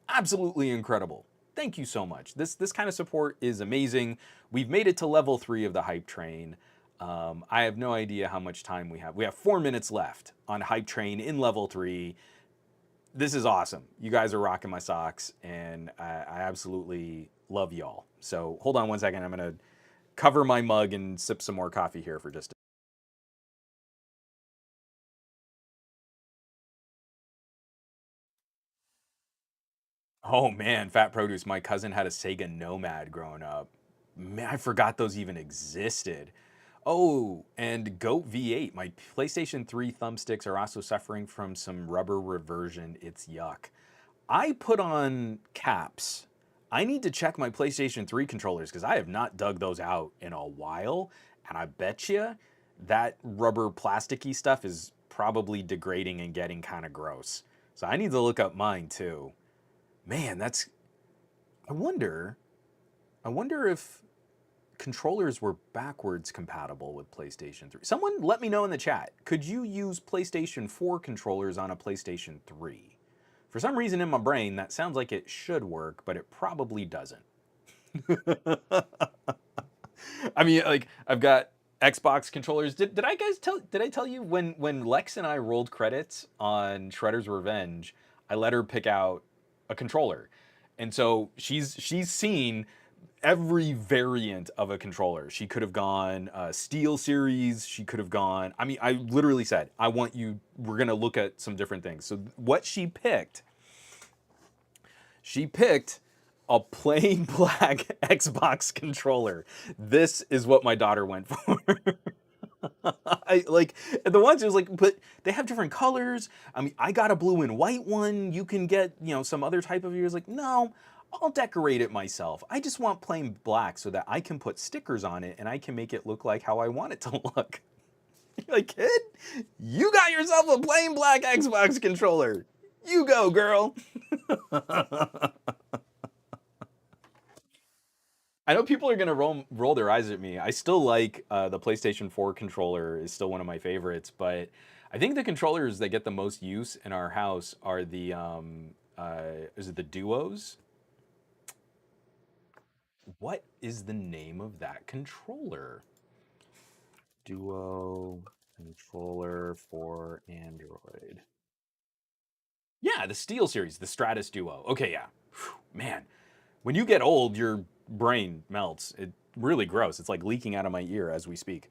S1: absolutely incredible. Thank you so much. This kind of support is amazing. We've made it to level 3 of the hype train. I have no idea how much time we have. We have 4 minutes left on hype train in level 3. This is awesome. You guys are rocking my socks, and I absolutely love y'all. So hold on one second. I'm gonna cover my mug and sip some more coffee here for just a Oh man, Fat Produce. My cousin had a Sega Nomad growing up. Man, I forgot those even existed. Oh, and Goat V8. My PlayStation 3 thumbsticks are also suffering from some rubber reversion. It's yuck. I put on caps. I need to check my PlayStation 3 controllers because I have not dug those out in a while. And I bet you that rubber plasticky stuff is probably degrading and getting kind of gross. So I need to look up mine too. Man, that's. I wonder. I wonder if controllers were backwards compatible with PlayStation 3. Someone let me know in the chat. Could you use PlayStation 4 controllers on a PlayStation 3? For some reason in my brain, that sounds like it should work, but it probably doesn't. I mean, like, I've got Xbox controllers. Did I tell you when Lex and I rolled credits on Shredder's Revenge, I let her pick out a controller. And so she's seen every variant of a controller. She could have gone Steel Series. She could have gone. I mean, I literally said, I want you. We're gonna look at some different things. So what she picked a plain black Xbox controller. This is what my daughter went for. I like the ones who's like, but they have different colors. I mean, I got a blue and white one. You can get, some other type of yours. Like, no, I'll decorate it myself. I just want plain black so that I can put stickers on it and I can make it look like how I want it to look. Like, kid, you got yourself a plain black Xbox controller. You go, girl. I know people are gonna roll their eyes at me. I still like the PlayStation 4 controller is still one of my favorites, but I think the controllers that get the most use in our house are the is it the Duos? What is the name of that controller? Duo controller for Android. Yeah, the Steel series, the Stratus Duo. Okay, yeah. Whew, man, when you get old, your brain melts. It's really gross. It's like leaking out of my ear as we speak.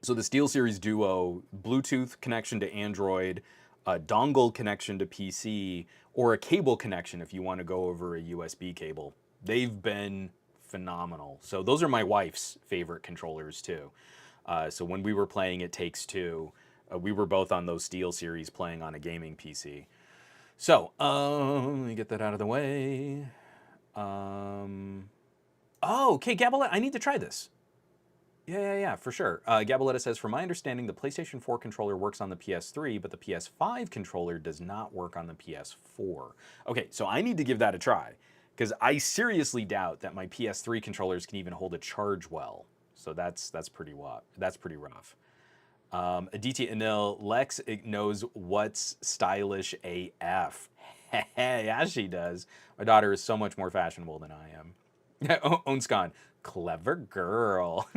S1: So the Steel Series Duo, Bluetooth connection to Android, a dongle connection to PC, or a cable connection if you want to go over a USB cable. They've been phenomenal. So those are my wife's favorite controllers too. So when we were playing It Takes Two, we were both on those Steel Series playing on a gaming PC. So, let me get that out of the way. Oh, okay, Gabaletta, I need to try this. Yeah, for sure. Gabaletta says, from my understanding, the PlayStation 4 controller works on the PS3, but the PS5 controller does not work on the PS4. Okay, so I need to give that a try, because I seriously doubt that my PS3 controllers can even hold a charge well. So that's pretty rough. Aditya Anil, Lex knows what's stylish AF. Yeah, she does. My daughter is so much more fashionable than I am. Yeah, Onscon. Clever girl.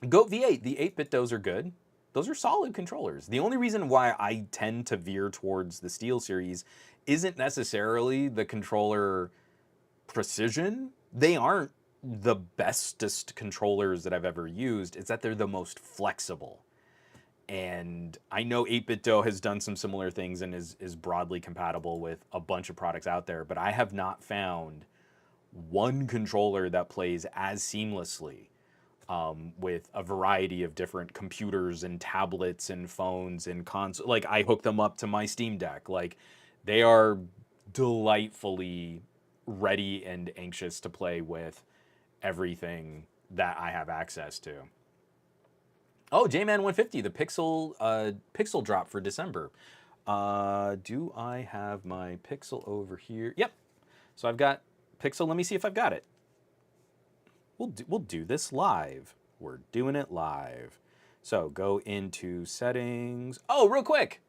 S1: Goat V8, the 8-bit those are good. Those are solid controllers. The only reason why I tend to veer towards the Steel series isn't necessarily the controller precision. They aren't the bestest controllers that I've ever used. It's that they're the most flexible. And I know 8BitDo has done some similar things and is broadly compatible with a bunch of products out there, but I have not found one controller that plays as seamlessly with a variety of different computers and tablets and phones and consoles. Like, I hook them up to my Steam Deck. Like, they are delightfully ready and anxious to play with everything that I have access to. Oh, J-Man 150, the Pixel drop for December. Do I have my Pixel over here? Yep. So I've got Pixel. Let me see if I've got it. We'll do this live. We're doing it live. So go into settings. Oh, real quick.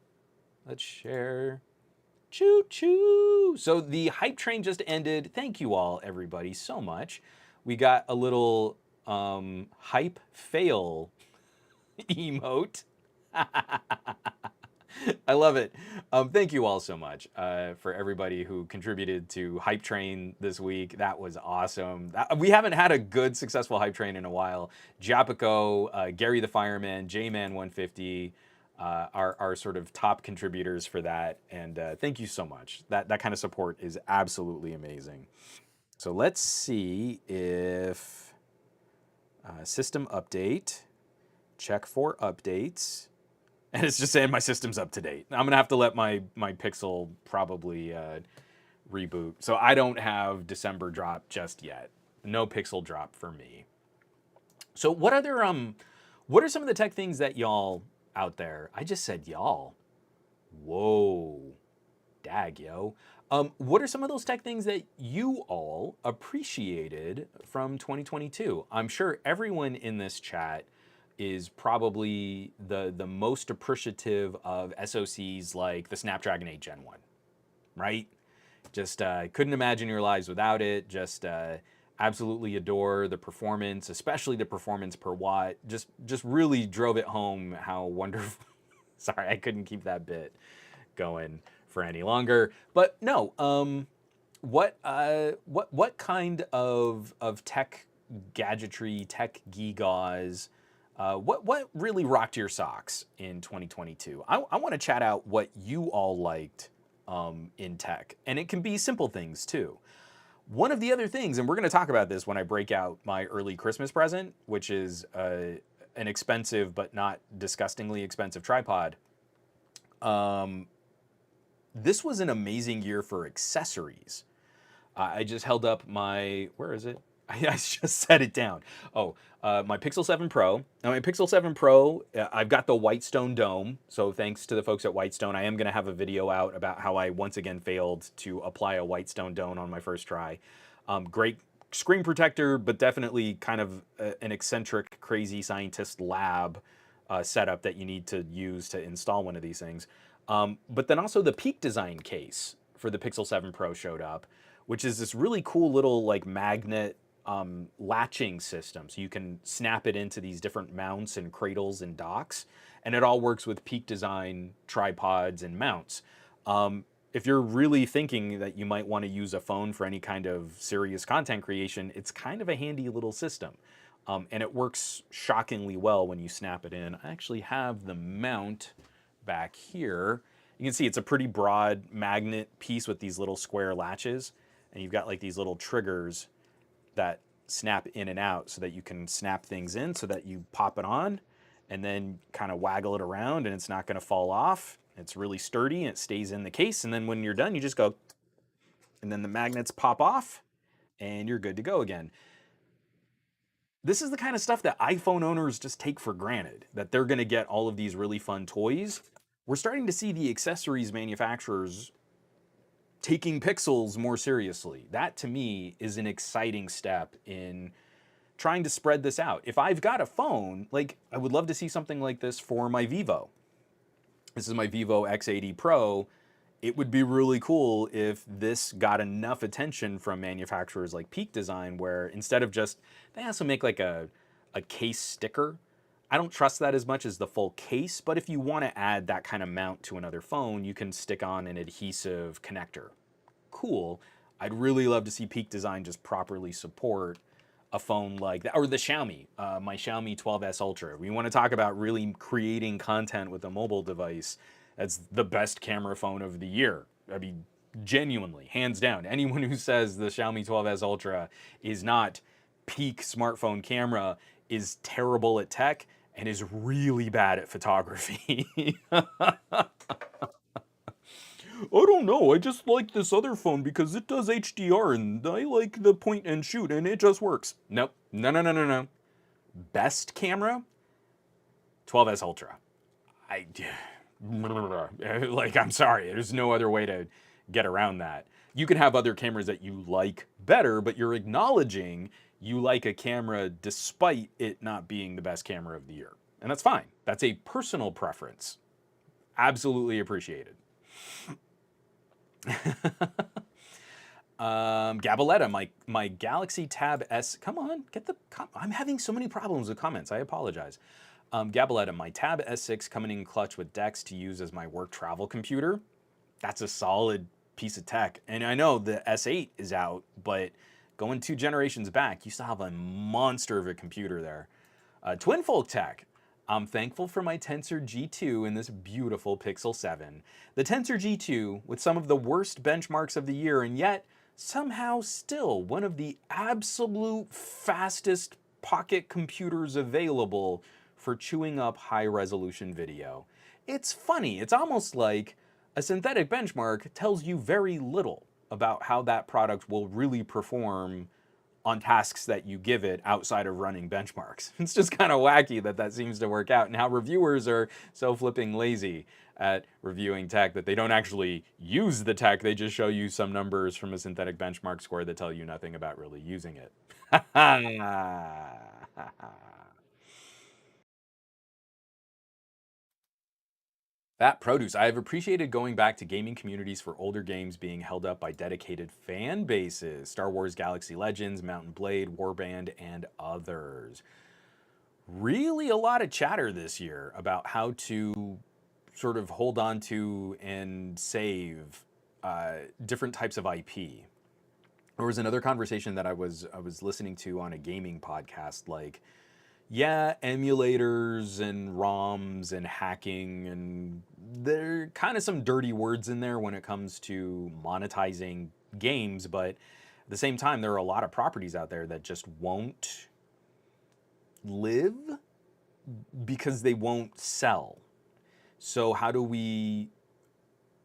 S1: Let's share. Choo choo. So the hype train just ended. Thank you all, everybody, so much. We got a little hype fail emote. I love it. Thank you all so much for everybody who contributed to Hype Train this week. That was awesome. We haven't had a good, successful Hype Train in a while. Japico, Gary the Fireman, J-Man 150 are sort of top contributors for that. And thank you so much. That kind of support is absolutely amazing. So let's see if system update, check for updates. And it's just saying my system's up to date. I'm gonna have to let my Pixel probably reboot. So I don't have December drop just yet. No Pixel drop for me. So what are some of the tech things that y'all out there? I just said y'all. Whoa, dag yo. What are some of those tech things that you all appreciated from 2022? I'm sure everyone in this chat is probably the most appreciative of SoCs like the Snapdragon 8 Gen 1, right? Just couldn't imagine your lives without it. Just absolutely adore the performance, especially the performance per watt. Just really drove it home how wonderful. Sorry, I couldn't keep that bit going for any longer. But no, what kind of tech gadgetry, tech gigas, what really rocked your socks in 2022? I want to chat out what you all liked in tech, and it can be simple things too. One of the other things, and we're going to talk about this when I break out my early Christmas present, which is an expensive but not disgustingly expensive tripod. This was an amazing year for accessories. I just held up my, where is it? I just set it down. Oh, my Pixel 7 Pro. Now, my Pixel 7 Pro, I've got the Whitestone Dome. So thanks to the folks at Whitestone, I am going to have a video out about how I once again failed to apply a Whitestone Dome on my first try. Great screen protector, but definitely kind of an eccentric, crazy scientist lab setup that you need to use to install one of these things. But then also the Peak Design case for the Pixel 7 Pro showed up, which is this really cool little like magnet latching system. So you can snap it into these different mounts and cradles and docks, and it all works with Peak Design tripods and mounts. If you're really thinking that you might want to use a phone for any kind of serious content creation, it's kind of a handy little system. And it works shockingly well when you snap it in. I actually have the mount back here. You can see it's a pretty broad magnet piece with these little square latches, and you've got like these little triggers that snap in and out so that you can snap things in so that you pop it on and then kind of waggle it around and it's not going to fall off. It's really sturdy and it stays in the case. And then when you're done, you just go, and then the magnets pop off and you're good to go again. This is the kind of stuff that iPhone owners just take for granted, that they're going to get all of these really fun toys. We're starting to see the accessories manufacturers taking Pixels more seriously. That to me is an exciting step in trying to spread this out. If I've got a phone, like I would love to see something like this for my Vivo. This is my Vivo X80 Pro. it would be really cool if this got enough attention from manufacturers like Peak Design, where instead of just, they also make like a case sticker. I don't trust that as much as the full case, but if you want to add that kind of mount to another phone, you can stick on an adhesive connector. Cool. I'd really love to see Peak Design just properly support a phone like that, or the Xiaomi, my Xiaomi 12S Ultra. We want to talk about really creating content with a mobile device. That's the best camera phone of the year. I mean, genuinely, hands down. Anyone who says the Xiaomi 12S Ultra is not peak smartphone camera is terrible at tech and is really bad at photography. I don't know. I just like this other phone because it does HDR and I like the point and shoot and it just works. Nope. No, no, no, no, no. Best camera? 12S Ultra. I like I'm sorry. There's no other way to get around that. You can have other cameras that you like better, but you're acknowledging you like a camera despite it not being the best camera of the year. And that's fine. That's a personal preference. Absolutely appreciated. Gabaletta, my Galaxy Tab S. Come on, I'm having so many problems with comments. I apologize. Gabaletta, my Tab S6 coming in clutch with DeX to use as my work travel computer. That's a solid piece of tech. And I know the S8 is out, but going 2 generations back, you still have a monster of a computer there. Twinfolk Tech. I'm thankful for my Tensor G2 in this beautiful Pixel 7. The Tensor G2 with some of the worst benchmarks of the year, and yet somehow still one of the absolute fastest pocket computers available for chewing up high-resolution video. It's funny. It's almost like a synthetic benchmark tells you very little about how that product will really perform on tasks that you give it outside of running benchmarks. It's just kind of wacky that that seems to work out, and how reviewers are so flipping lazy at reviewing tech that they don't actually use the tech, they just show you some numbers from a synthetic benchmark score that tell you nothing about really using it. That produce. I have appreciated going back to gaming communities for older games being held up by dedicated fan bases. Star Wars Galaxy Legends, Mountain Blade, Warband, and others. Really a lot of chatter this year about how to sort of hold on to and save different types of IP. There was another conversation that I was listening to on a gaming podcast, like, yeah, emulators and ROMs and hacking, and there are kind of some dirty words in there when it comes to monetizing games, but at the same time, there are a lot of properties out there that just won't live because they won't sell. So how do we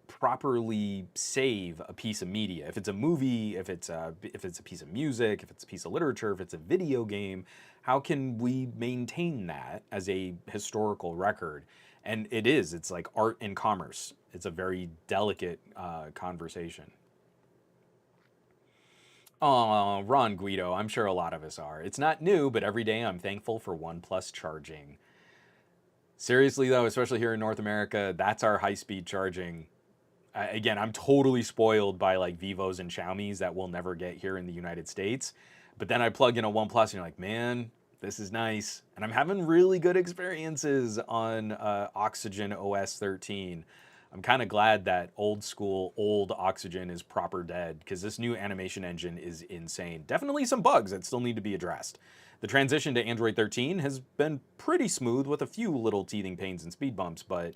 S1: properly save a piece of media? If it's a movie, if it's a piece of music, if it's a piece of literature, if it's a video game, how can we maintain that as a historical record? And it's like art and commerce. It's a very delicate conversation. Oh, Ron Guido, I'm sure a lot of us are. It's not new, but every day I'm thankful for OnePlus charging. Seriously though, especially here in North America, that's our high-speed charging. Again, I'm totally spoiled by like Vivos and Xiaomis that we'll never get here in the United States. But then I plug in a OnePlus and you're like, man, this is nice. And I'm having really good experiences on Oxygen OS 13. I'm kind of glad that old school, old Oxygen is proper dead, because this new animation engine is insane. Definitely some bugs that still need to be addressed. The transition to Android 13 has been pretty smooth with a few little teething pains and speed bumps, but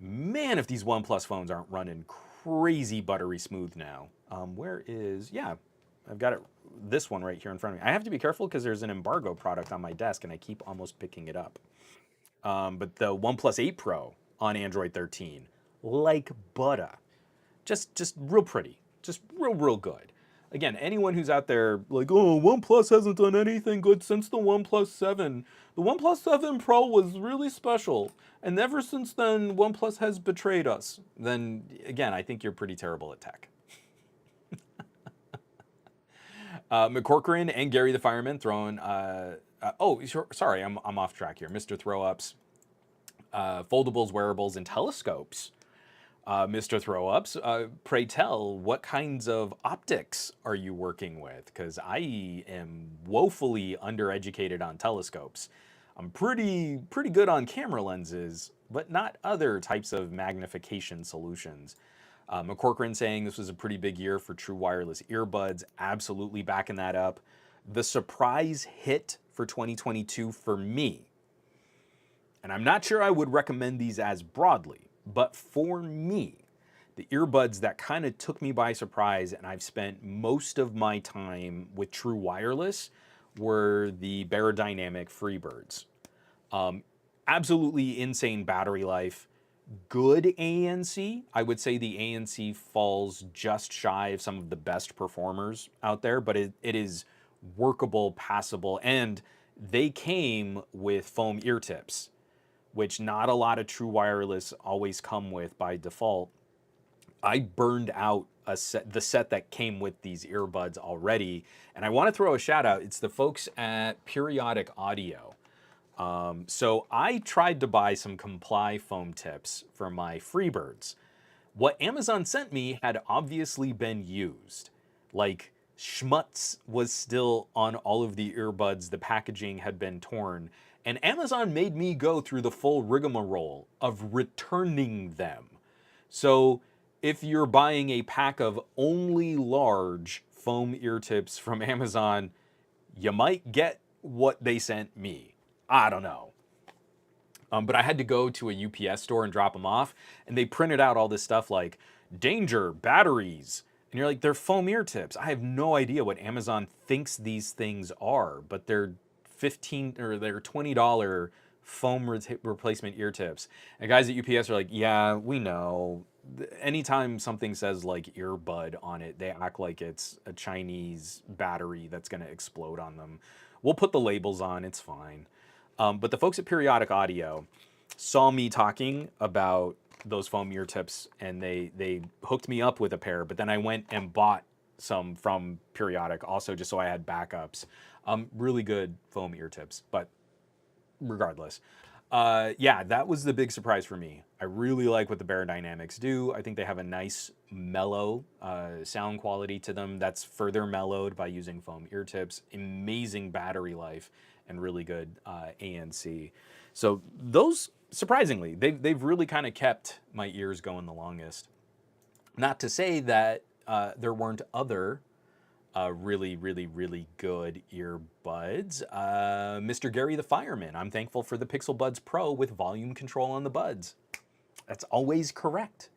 S1: man, if these OnePlus phones aren't running crazy buttery smooth now. Yeah, I've got this one right here in front of me. I have to be careful because there's an embargo product on my desk and I keep almost picking it up. But the OnePlus 8 Pro on Android 13, like butter. Just real pretty. Just real good. Again, anyone who's out there like, oh, OnePlus hasn't done anything good since the OnePlus 7. The OnePlus 7 Pro was really special. And ever since then, OnePlus has betrayed us. Then, again, I think you're pretty terrible at tech. McCorcoran and Gary the Fireman throwing... sorry, I'm off track here. Mr. Throw-Ups. Foldables, wearables, and telescopes. Mr. Throw-Ups, pray tell, what kinds of optics are you working with? Because I am woefully undereducated on telescopes. I'm pretty good on camera lenses, but not other types of magnification solutions. McCorcoran saying this was a pretty big year for true wireless earbuds. Absolutely backing that up. The surprise hit for 2022 for me, and I'm not sure I would recommend these as broadly, but for me, the earbuds that kind of took me by surprise and I've spent most of my time with true wireless were the Beyerdynamic Freebirds. Absolutely insane battery life, good ANC. I would say the ANC falls just shy of some of the best performers out there, but it is workable, passable, and they came with foam ear tips, which not a lot of true wireless always come with by default. I burned out the set that came with these earbuds already, and I want to throw a shout out. It's the folks at Periodic Audio. So I tried to buy some Comply foam tips for my Freebirds. What Amazon sent me had obviously been used. Like, schmutz was still on all of the earbuds, the packaging had been torn, and Amazon made me go through the full rigmarole of returning them. So if you're buying a pack of only large foam ear tips from Amazon, you might get what they sent me. I don't know. But I had to go to a UPS store and drop them off, and they printed out all this stuff like danger, batteries. And you're like, they're foam ear tips. I have no idea what Amazon thinks these things are, but they're they're $20 foam replacement ear tips. And guys at UPS are like, yeah, we know. Anytime something says like earbud on it, they act like it's a Chinese battery that's going to explode on them. We'll put the labels on, it's fine. But the folks at Periodic Audio saw me talking about those foam ear tips, and they hooked me up with a pair, but then I went and bought some from Periodic also just so I had backups. Really good foam ear tips, but regardless. Yeah, that was the big surprise for me. I really like what the Beyerdynamics do. I think they have a nice mellow sound quality to them that's further mellowed by using foam ear tips. Amazing battery life and really good ANC. So those, surprisingly, they've really kind of kept my ears going the longest. Not to say that there weren't other really good earbuds. Mr. Gary the Fireman, I'm thankful for the Pixel Buds Pro with volume control on the buds. That's always correct.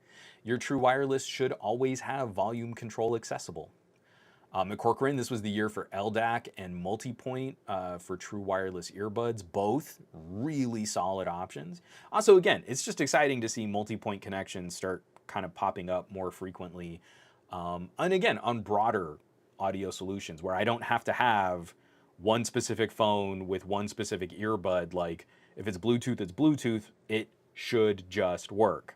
S1: Your true wireless should always have volume control accessible. McCorcoran, this was the year for LDAC and multi-point for true wireless earbuds, both really solid options. Also, again, it's just exciting to see multi-point connections start kind of popping up more frequently. And again, on broader audio solutions where I don't have to have one specific phone with one specific earbud. Like if it's Bluetooth, it's Bluetooth. It should just work.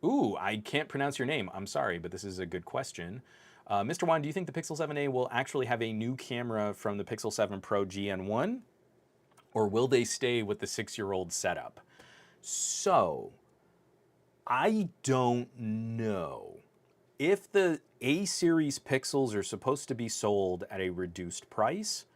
S1: Ooh, I can't pronounce your name. I'm sorry, but this is a good question. Mr. Juan, do you think the Pixel 7a will actually have a new camera from the Pixel 7 Pro GN1? Or will they stay with the 6-year-old setup? So, I don't know. If the A-series Pixels are supposed to be sold at a reduced price,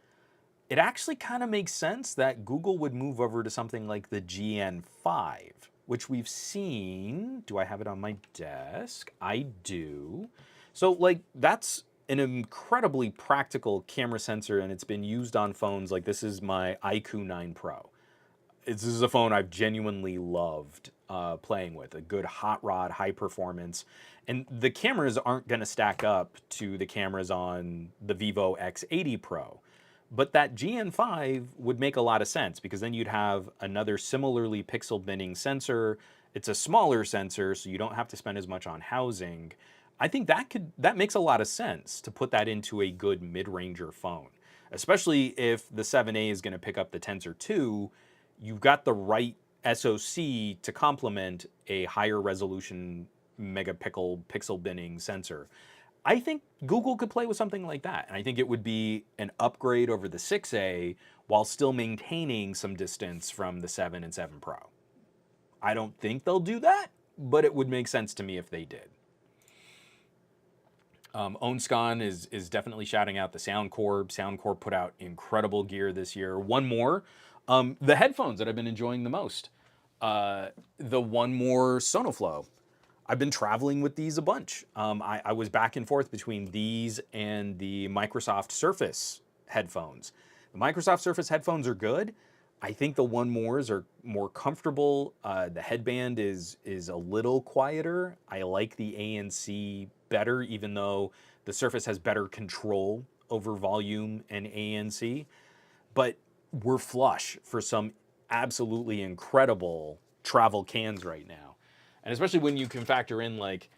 S1: it actually kind of makes sense that Google would move over to something like the GN5, which we've seen. Do I have it on my desk? I do. So, like, that's an incredibly practical camera sensor, and it's been used on phones. Like, this is my iQOO 9 Pro. This is a phone I've genuinely loved playing with. A good hot rod, high performance. And the cameras aren't going to stack up to the cameras on the Vivo X80 Pro. But that GN5 would make a lot of sense because then you'd have another similarly pixel binning sensor. It's a smaller sensor, so you don't have to spend as much on housing. I think that makes a lot of sense to put that into a good mid-ranger phone, especially if the 7A is going to pick up the Tensor 2. You've got the right SoC to complement a higher resolution pixel binning sensor. I think Google could play with something like that. And I think it would be an upgrade over the 6A while still maintaining some distance from the 7 and 7 Pro. I don't think they'll do that, but it would make sense to me if they did. Onscon is definitely shouting out the Soundcore. Soundcore put out incredible gear this year. One more, the headphones that I've been enjoying the most. The One More Sonoflow. I've been traveling with these a bunch. I was back and forth between these and the Microsoft Surface headphones. The Microsoft Surface headphones are good. I think the One Mores are more comfortable. The headband is a little quieter. I like the ANC better, even though the Surface has better control over volume and ANC. But we're flush for some absolutely incredible travel cans right now. And especially when you can factor in, like,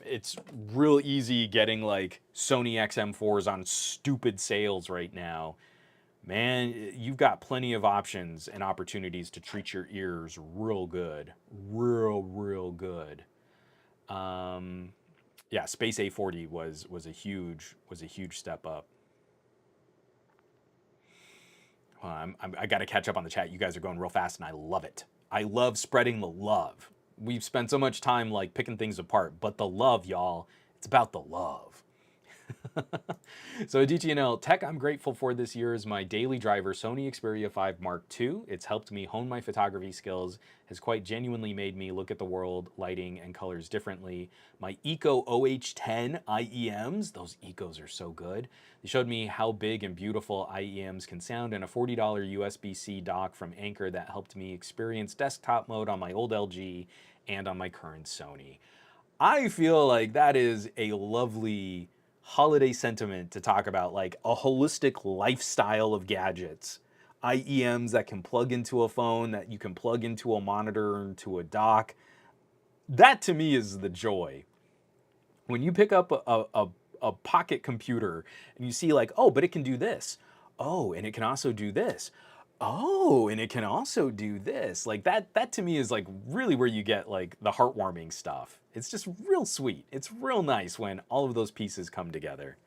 S1: it's real easy getting like Sony XM4s on stupid sales right now. Man, you've got plenty of options and opportunities to treat your ears real good. Real good. Yeah, Space A40 was a huge step up. I got to catch up on the chat. You guys are going real fast, and I love it. I love spreading the love. We've spent so much time like picking things apart, but the love, y'all, it's about the love. So DTNL tech I'm grateful for this year is my daily driver Sony Xperia 5 Mark II. It's helped me hone my photography skills, has quite genuinely made me look at the world, lighting, and colors differently. My Eco OH10 IEMs, those Ecos are so good. They showed me how big and beautiful IEMs can sound, and a $40 USB-C dock from Anker that helped me experience desktop mode on my old LG and on my current Sony. I feel like that is a lovely holiday sentiment to talk about, like a holistic lifestyle of gadgets. IEMs that can plug into a phone, that you can plug into a monitor, into a dock. That to me is the joy. When you pick up a pocket computer and you see like, oh, but it can do this. Oh, and it can also do this. Oh, and it can also do this. Like that to me is like really where you get like the heartwarming stuff. It's just real sweet. It's real nice when all of those pieces come together.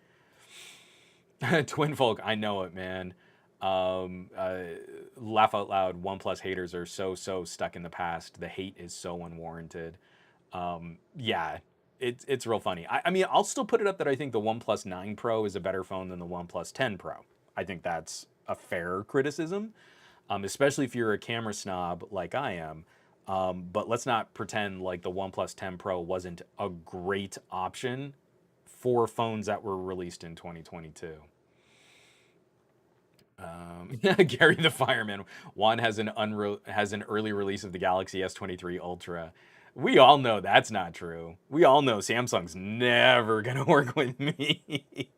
S1: Twin folk, I know it, man. Laugh out loud. OnePlus haters are so stuck in the past. The hate is so unwarranted. Yeah, it's real funny. I mean, I'll still put it up that I think the OnePlus 9 Pro is a better phone than the OnePlus 10 Pro. I think that's a fair criticism, especially if you're a camera snob like I am. But let's not pretend like the OnePlus 10 Pro wasn't a great option for phones that were released in 2022. Gary the Fireman. Juan has an early release of the Galaxy S23 Ultra. We all know that's not true. We all know Samsung's never gonna work with me.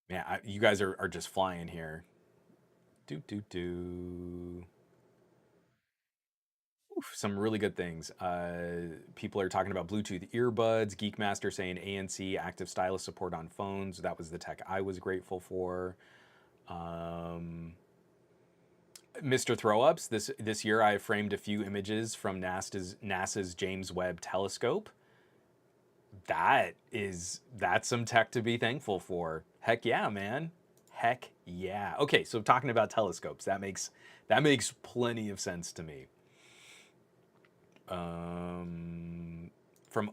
S1: Man, you guys are just flying here. Do. Oof, some really good things. People are talking about Bluetooth earbuds. Geekmaster saying ANC active stylus support on phones. That was the tech I was grateful for. Mr. Throwups, this year I framed a few images from NASA's James Webb Telescope. That's some tech to be thankful for. Heck yeah, man. Heck yeah. Okay, so talking about telescopes, that makes plenty of sense to me. From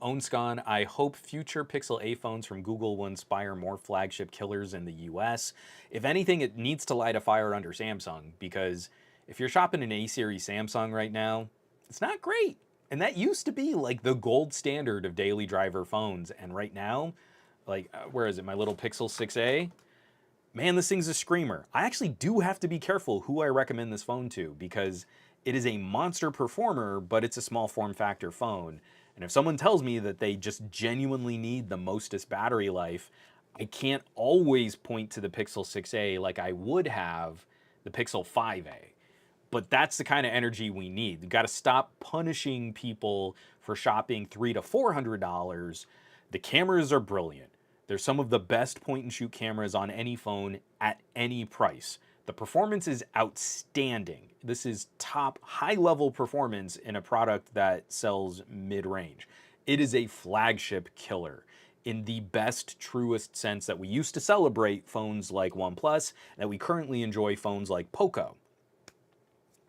S1: Onscon, I hope future Pixel A phones from Google will inspire more flagship killers in the US. If anything, it needs to light a fire under Samsung, because if you're shopping an A-series Samsung right now, it's not great. And that used to be like the gold standard of daily driver phones. And right now, like, where is it? My little Pixel 6a? Man, this thing's a screamer. I actually do have to be careful who I recommend this phone to, because it is a monster performer, but it's a small form factor phone. And if someone tells me that they just genuinely need the mostest battery life, I can't always point to the Pixel 6a like I would have the Pixel 5a. But that's the kind of energy we need. We've got to stop punishing people for shopping $300 to $400. The cameras are brilliant. They're some of the best point and shoot cameras on any phone at any price. The performance is outstanding. This is top high level performance in a product that sells mid-range. It is a flagship killer in the best, truest sense that we used to celebrate phones like OnePlus, that we currently enjoy phones like Poco.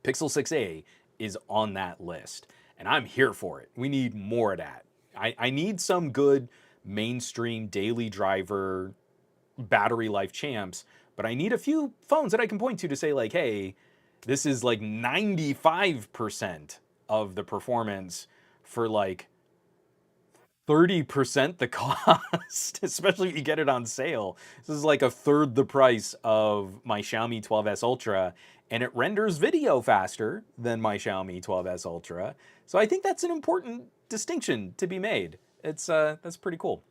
S1: Pixel 6a is on that list, and I'm here for it. We need more of that. I need some good mainstream daily driver battery life champs, but I need a few phones that I can point to say like, hey, this is like 95% of the performance for like 30% the cost, especially if you get it on sale. This is like a third the price of my Xiaomi 12S Ultra, and it renders video faster than my Xiaomi 12S Ultra. So I think that's an important distinction to be made. That's pretty cool.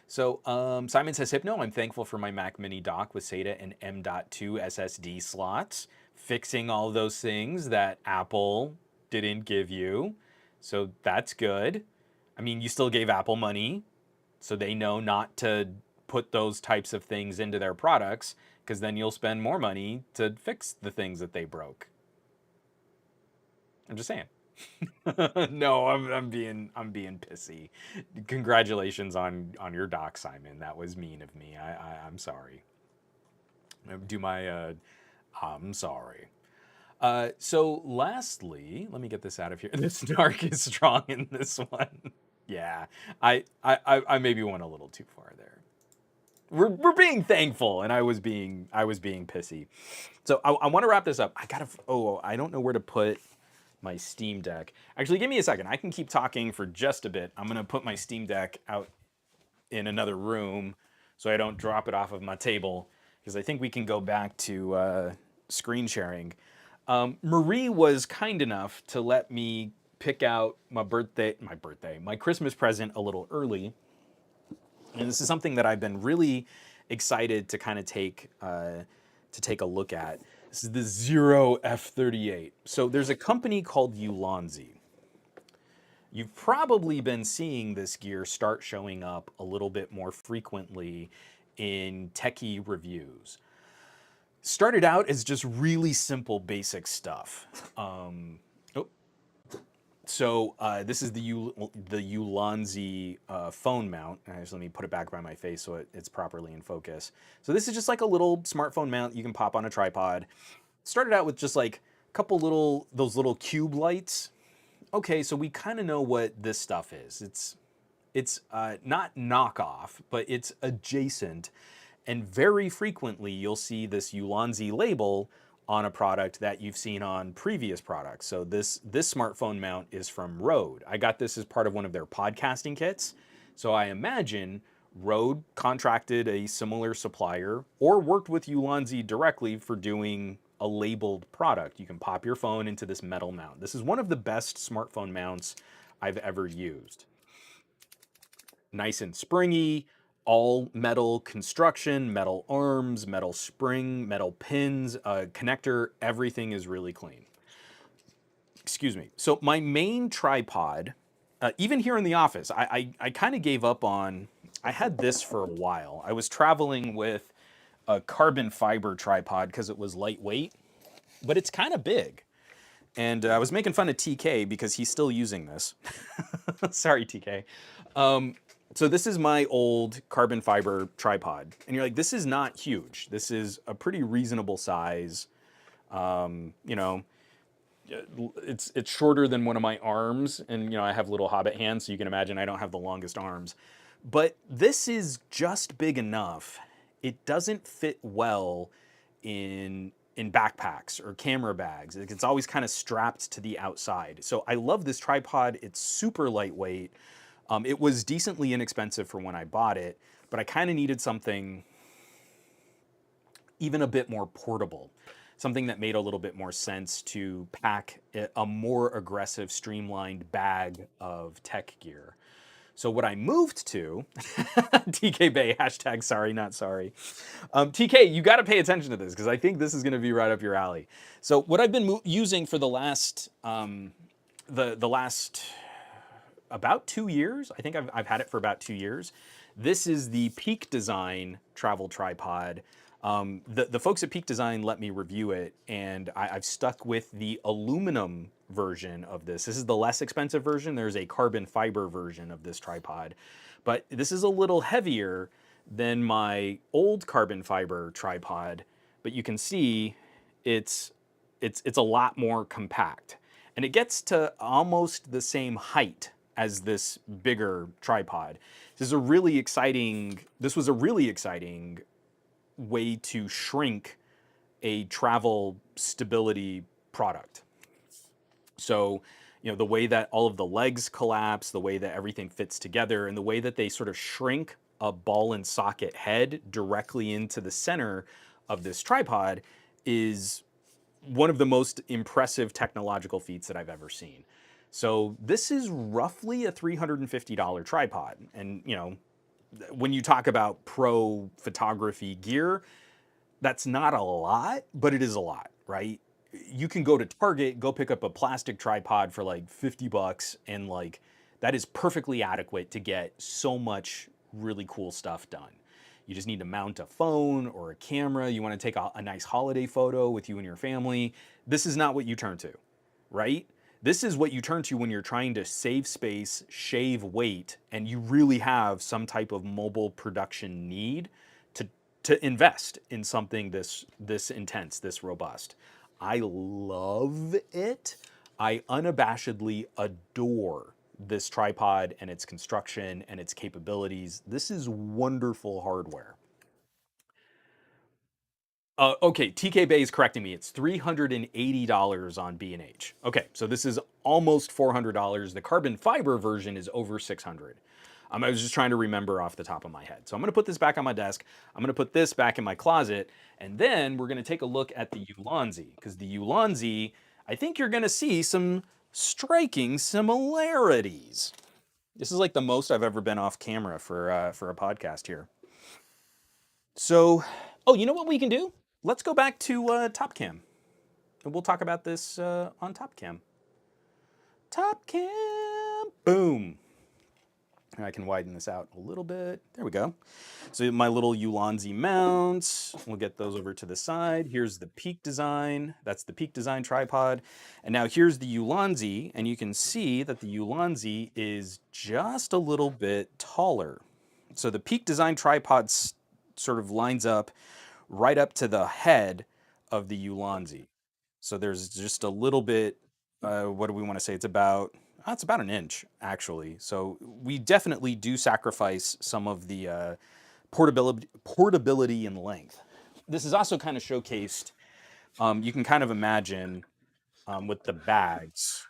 S1: So Simon says, Hypno, I'm thankful for my Mac Mini dock with SATA and M.2 SSD slots, fixing all those things that Apple didn't give you. So that's good. I mean, you still gave Apple money, so they know not to put those types of things into their products, because then you'll spend more money to fix the things that they broke. I'm just saying. No, I'm being pissy. Congratulations on your doc, Simon. That was mean of me. I'm sorry. Do my I'm sorry. So lastly, let me get this out of here. This dark is strong in this one. Yeah, I maybe went a little too far there. We're being thankful, and I was being pissy. So I want to wrap this up. I don't know where to put my Steam Deck. Actually, give me a second. I can keep talking for just a bit. I'm gonna put my Steam Deck out in another room so I don't drop it off of my table, because I think we can go back to screen sharing. Marie was kind enough to let me pick out my Christmas present a little early. And this is something that I've been really excited to kind of take a look at. This is the Zero F38. So there's a company called Ulanzi. You've probably been seeing this gear start showing up a little bit more frequently in techie reviews. Started out as just really simple, basic stuff. This is the Ulanzi phone mount. Let me put it back by my face so it's properly in focus. So this is just like a little smartphone mount you can pop on a tripod. Started out with just like a couple those little cube lights. Okay, so we kind of know what this stuff is. It's not knockoff, but it's adjacent. And very frequently you'll see this Ulanzi label on a product that you've seen on previous products. So this smartphone mount is from Rode. I got this as part of one of their podcasting kits. So I imagine Rode contracted a similar supplier or worked with Ulanzi directly for doing a labeled product. You can pop your phone into this metal mount. This is one of the best smartphone mounts I've ever used. Nice and springy, all metal construction, metal arms, metal spring, metal pins, connector, everything is really clean. Excuse me. So my main tripod, even here in the office, I kind of gave up on, I had this for a while. I was traveling with a carbon fiber tripod because it was lightweight, but it's kind of big. And I was making fun of TK because he's still using this. Sorry, TK. So this is my old carbon fiber tripod. And you're like, this is not huge. This is a pretty reasonable size. You know, it's shorter than one of my arms. And, you know, I have little hobbit hands, so you can imagine I don't have the longest arms. But this is just big enough. It doesn't fit well in backpacks or camera bags. It's always kind of strapped to the outside. So I love this tripod. It's super lightweight. It was decently inexpensive for when I bought it, but I kind of needed something even a bit more portable, something that made a little bit more sense to pack a more aggressive, streamlined bag of tech gear. So what I moved to, TK Bay, hashtag sorry, not sorry. TK, you got to pay attention to this because I think this is going to be right up your alley. So what I've been using for the last, the last about 2 years. I think I've had it for about 2 years. This is the Peak Design travel tripod. The folks at Peak Design let me review it, and I've stuck with the aluminum version of this. This is the less expensive version. There's a carbon fiber version of this tripod, but this is a little heavier than my old carbon fiber tripod. But you can see it's it's a lot more compact, and it gets to almost the same height as this bigger tripod. This was a really exciting way to shrink a travel stability product. So, the way that all of the legs collapse, the way that everything fits together, and the way that they sort of shrink a ball and socket head directly into the center of this tripod is one of the most impressive technological feats that I've ever seen. So, this is roughly a $350 tripod. And, when you talk about pro photography gear, that's not a lot, but it is a lot, right? You can go to Target, go pick up a plastic tripod for like 50 bucks, and like that is perfectly adequate to get so much really cool stuff done. You just need to mount a phone or a camera. You want to take a nice holiday photo with you and your family. This is not what you turn to, right? This is what you turn to when you're trying to save space, shave weight, and you really have some type of mobile production need to to invest in something this intense, this robust. I love it. I unabashedly adore this tripod and its construction and its capabilities. This is wonderful hardware. Okay, TK Bay is correcting me. It's $380 on B&H. Okay, so this is almost $400. The carbon fiber version is over 600. I was just trying to remember off the top of my head. So I'm going to put this back on my desk. I'm going to put this back in my closet, and then we're going to take a look at the Ulanzi, because the Ulanzi, I think you're going to see some striking similarities. This is like the most I've ever been off camera for a podcast here. So, oh, you know what we can do? Let's go back to Top Cam, and we'll talk about this on Top Cam. Top Cam, boom. And I can widen this out a little bit. There we go. So my little Ulanzi mounts, we'll get those over to the side. Here's the Peak Design. That's the Peak Design tripod. And now here's the Ulanzi, and you can see that the Ulanzi is just a little bit taller. So the Peak Design tripod sort of lines up right up to the head of the Ulanzi. So there's just a little bit, what do we want to say? It's about an inch, actually. So we definitely do sacrifice some of the portability and length. This is also kind of showcased. You can kind of imagine with the bags.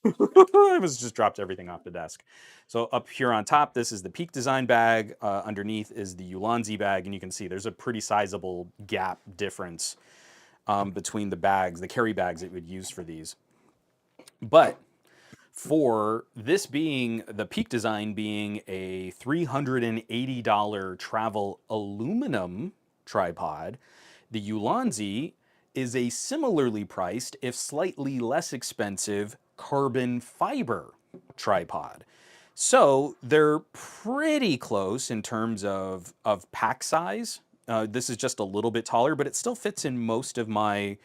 S1: I was just dropped everything off the desk. So up here on top, this is the Peak Design bag. Underneath is the Ulanzi bag, and you can see there's a pretty sizable gap difference between the bags, the carry bags that would use for these. But for this being the Peak Design being a $380 travel aluminum tripod, the Ulanzi is a similarly priced, if slightly less expensive, carbon fiber tripod. So they're pretty close in terms of pack size. This is just a little bit taller, but it still fits in most of my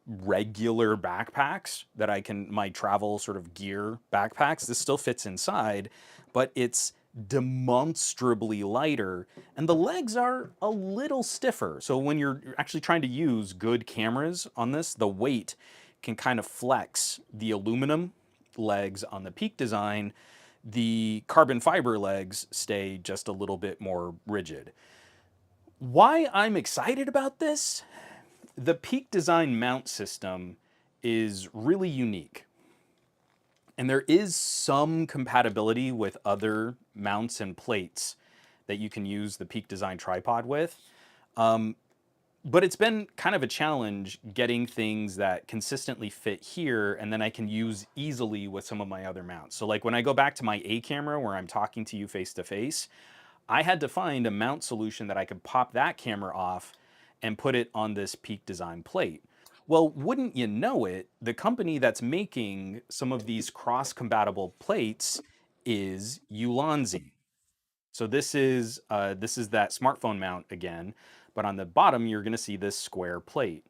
S1: regular backpacks that my travel sort of gear backpacks. This still fits inside, but it's demonstrably lighter, and the legs are a little stiffer. So when you're actually trying to use good cameras on this, the weight can kind of flex the aluminum legs on the Peak Design. The carbon fiber legs stay just a little bit more rigid. Why I'm excited about this? The Peak Design mount system is really unique. And there is some compatibility with other mounts and plates that you can use the Peak Design tripod with. But it's been kind of a challenge getting things that consistently fit here and then I can use easily with some of my other mounts. So like when I go back to my A camera where I'm talking to you face to face, I had to find a mount solution that I could pop that camera off and put it on this Peak Design plate. Well, wouldn't you know it, the company that's making some of these cross-compatible plates is Ulanzi. So this is that smartphone mount again, but on the bottom you're going to see this square plate.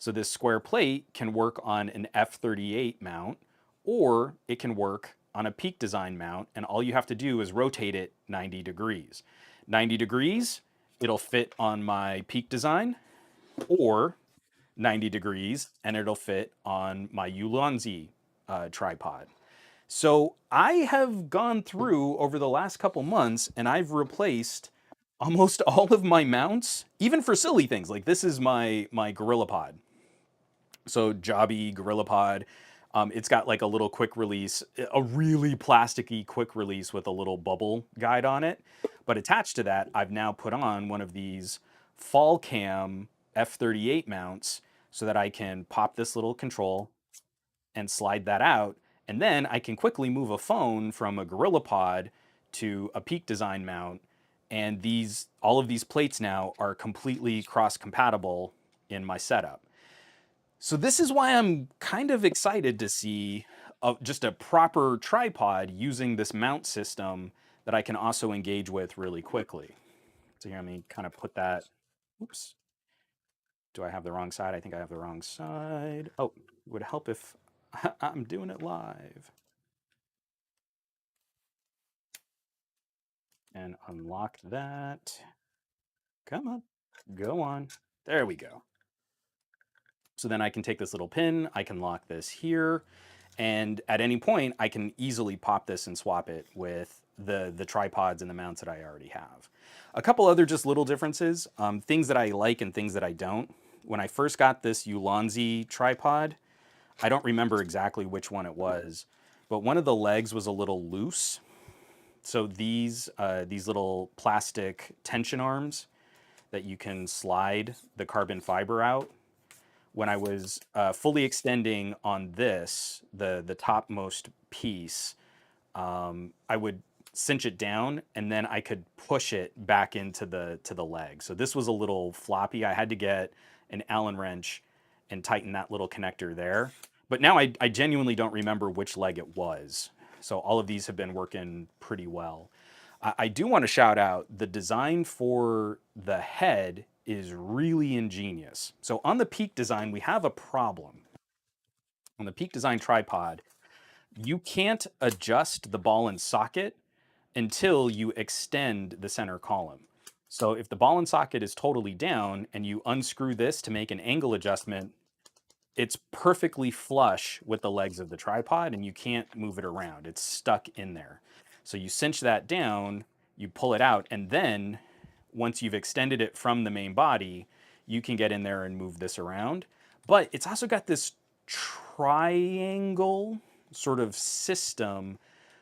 S1: So this square plate can work on an F38 mount, or it can work on a Peak Design mount, and all you have to do is rotate it 90 degrees. 90 degrees, it'll fit on my Peak Design, or 90 degrees, and it'll fit on my Ulanzi tripod. So I have gone through over the last couple months and I've replaced almost all of my mounts, even for silly things. Like this is my Gorilla Pod. So Jobby Gorilla Pod. It's got like a little quick release, a really plasticky quick release with a little bubble guide on it. But attached to that, I've now put on one of these fall cam F38 mounts so that I can pop this little control and slide that out. And then I can quickly move a phone from a Gorilla Pod to a Peak Design mount. And all of these plates now are completely cross compatible in my setup. So this is why I'm kind of excited to see just a proper tripod using this mount system that I can also engage with really quickly. So here, let me kind of put that, oops. Do I have the wrong side? I think I have the wrong side. Oh, it would help if I'm doing it live. And unlock that. Come on, go on. There we go. So then I can take this little pin, I can lock this here, and at any point I can easily pop this and swap it with the tripods and the mounts that I already have. A couple other just little differences, things that I like and things that I don't. When I first got this Ulanzi tripod, I don't remember exactly which one it was, but one of the legs was a little loose. So these little plastic tension arms that you can slide the carbon fiber out. When I was fully extending on this, the topmost piece, I would cinch it down and then I could push it back into the leg. So this was a little floppy. I had to get an Allen wrench and tighten that little connector there. But now I genuinely don't remember which leg it was. So all of these have been working pretty well. I do want to shout out the design for the head is really ingenious. So on the Peak Design, we have a problem. On the Peak Design tripod, you can't adjust the ball and socket until you extend the center column. So if the ball and socket is totally down and you unscrew this to make an angle adjustment, it's perfectly flush with the legs of the tripod and you can't move it around. It's stuck in there. So you cinch that down, you pull it out, and then once you've extended it from the main body, you can get in there and move this around. But it's also got this triangle sort of system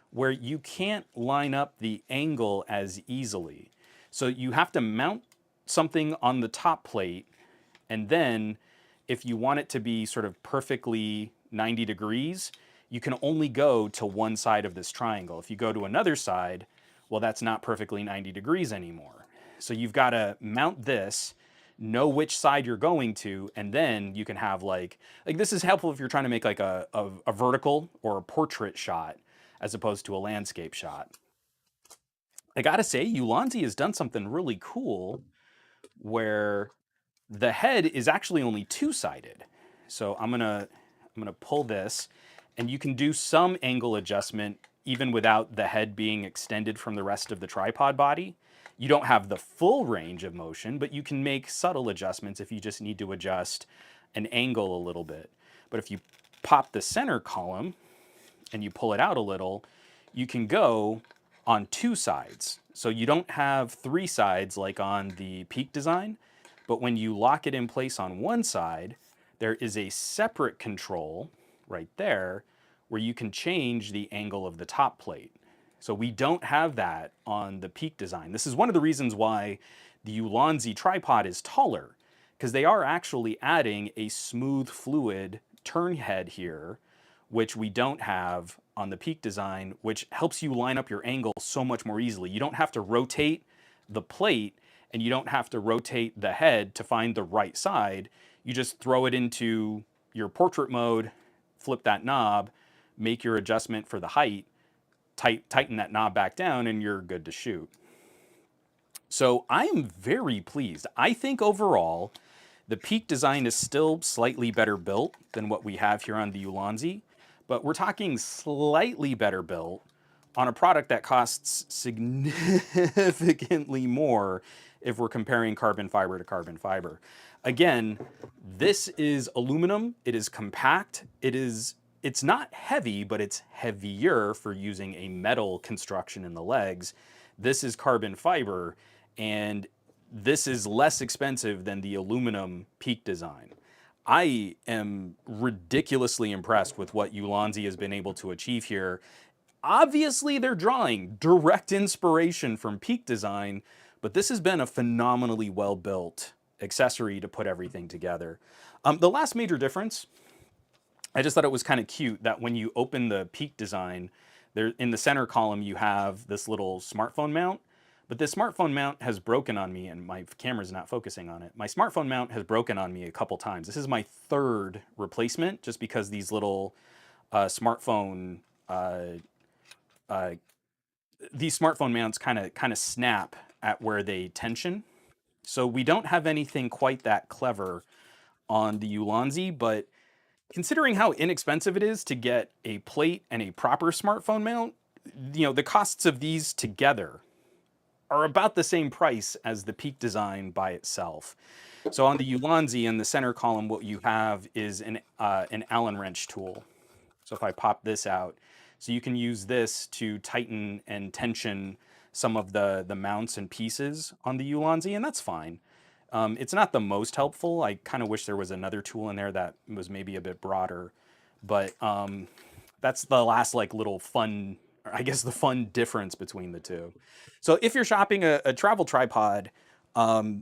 S1: where you can't line up the angle as easily. So you have to mount something on the top plate, and then if you want it to be sort of perfectly 90 degrees, you can only go to one side of this triangle. If you go to another side, well, that's not perfectly 90 degrees anymore. So you've got to mount this, know which side you're going to, and then you can have like this is helpful if you're trying to make like a vertical or a portrait shot as opposed to a landscape shot. I gotta say, Ulanzi has done something really cool where the head is actually only two-sided. So I'm gonna pull this, and you can do some angle adjustment even without the head being extended from the rest of the tripod body. You don't have the full range of motion, but you can make subtle adjustments if you just need to adjust an angle a little bit. But if you pop the center column and you pull it out a little, you can go on two sides. So you don't have three sides like on the Peak Design, but when you lock it in place on one side, there is a separate control right there where you can change the angle of the top plate. So we don't have that on the Peak Design. This is one of the reasons why the Ulanzi tripod is taller, because they are actually adding a smooth fluid turn head here, which we don't have on the Peak Design, which helps you line up your angle so much more easily. You don't have to rotate the plate and you don't have to rotate the head to find the right side. You just throw it into your portrait mode, flip that knob, make your adjustment for the height, tighten that knob back down, and you're good to shoot. So I am very pleased. I think overall, The Peak design is still slightly better built than what we have here on the Ulanzi, but we're talking slightly better built on a product that costs significantly more if we're comparing carbon fiber to carbon fiber. Again, this is aluminum, it is compact, it's not heavy, but it's heavier for using a metal construction in the legs. This is carbon fiber, and this is less expensive than the aluminum Peak design. I am ridiculously impressed with what Ulanzi has been able to achieve here. Obviously, they're drawing direct inspiration from Peak design, but this has been a phenomenally well-built accessory to put everything together. The last major difference, I just thought it was kind of cute that when you open the Peak design, there in the center column you have this little smartphone mount, but this smartphone mount has broken on me, and my camera's not focusing on it. My smartphone mount has broken on me a couple times. This is my third replacement, just because these little smartphone uh, these smartphone mounts kind of snap at where they tension. So we don't have anything quite that clever on the Ulanzi, but considering how inexpensive it is to get a plate and a proper smartphone mount, the costs of these together are about the same price as the Peak design by itself. So on the Ulanzi, in the center column, what you have is an Allen wrench tool. So if I pop this out, so you can use this to tighten and tension some of the mounts and pieces on the Ulanzi, and that's fine. It's not the most helpful. I kind of wish there was another tool in there that was maybe a bit broader, but that's the last little fun, I guess the fun difference between the two. So if you're shopping a travel tripod,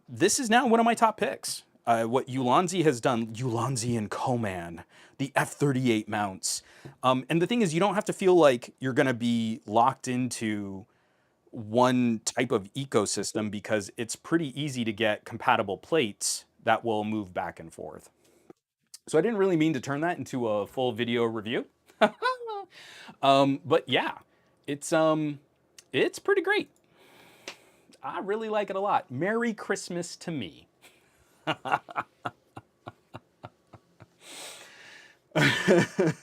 S1: this is now one of my top picks. What Ulanzi has done, Ulanzi and Coman, the F-38 mounts. And the thing is, you don't have to feel like you're going to be locked into one type of ecosystem, because it's pretty easy to get compatible plates that will move back and forth. So I didn't really mean to turn that into a full video review. But yeah, it's pretty great. I really like it a lot. Merry Christmas to me.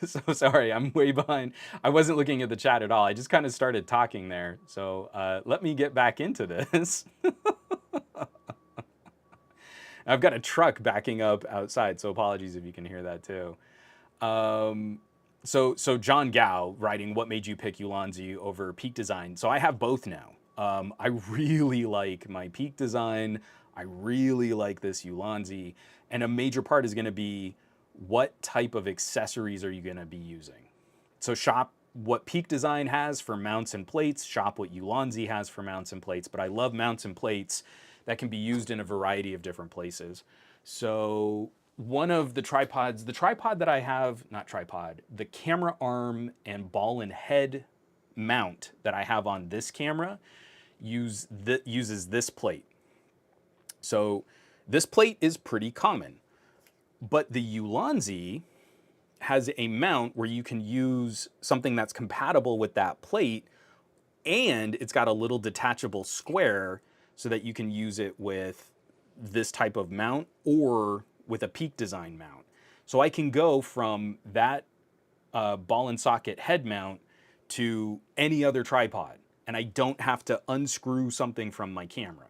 S1: So sorry, I'm way behind. I wasn't looking at the chat at all. I just kind of started talking there. So let me get back into this. I've got a truck backing up outside, so apologies if you can hear that too. So John Gao writing, what made you pick Ulanzi over Peak design? So I have both now. I really like my Peak design. I really like this Ulanzi. And a major part is going to be, what type of accessories are you going to be using? So shop what Peak design has for mounts and plates, shop what Ulanzi has for mounts and plates, but I love mounts and plates that can be used in a variety of different places. So one of the tripods, the tripod that I have, not tripod, the camera arm and ball and head mount that I have on this camera uses this plate. So this plate is pretty common, but the Ulanzi has a mount where you can use something that's compatible with that plate, and it's got a little detachable square so that you can use it with this type of mount or with a Peak design mount. So I can go from that ball and socket head mount to any other tripod, and I don't have to unscrew something from my camera.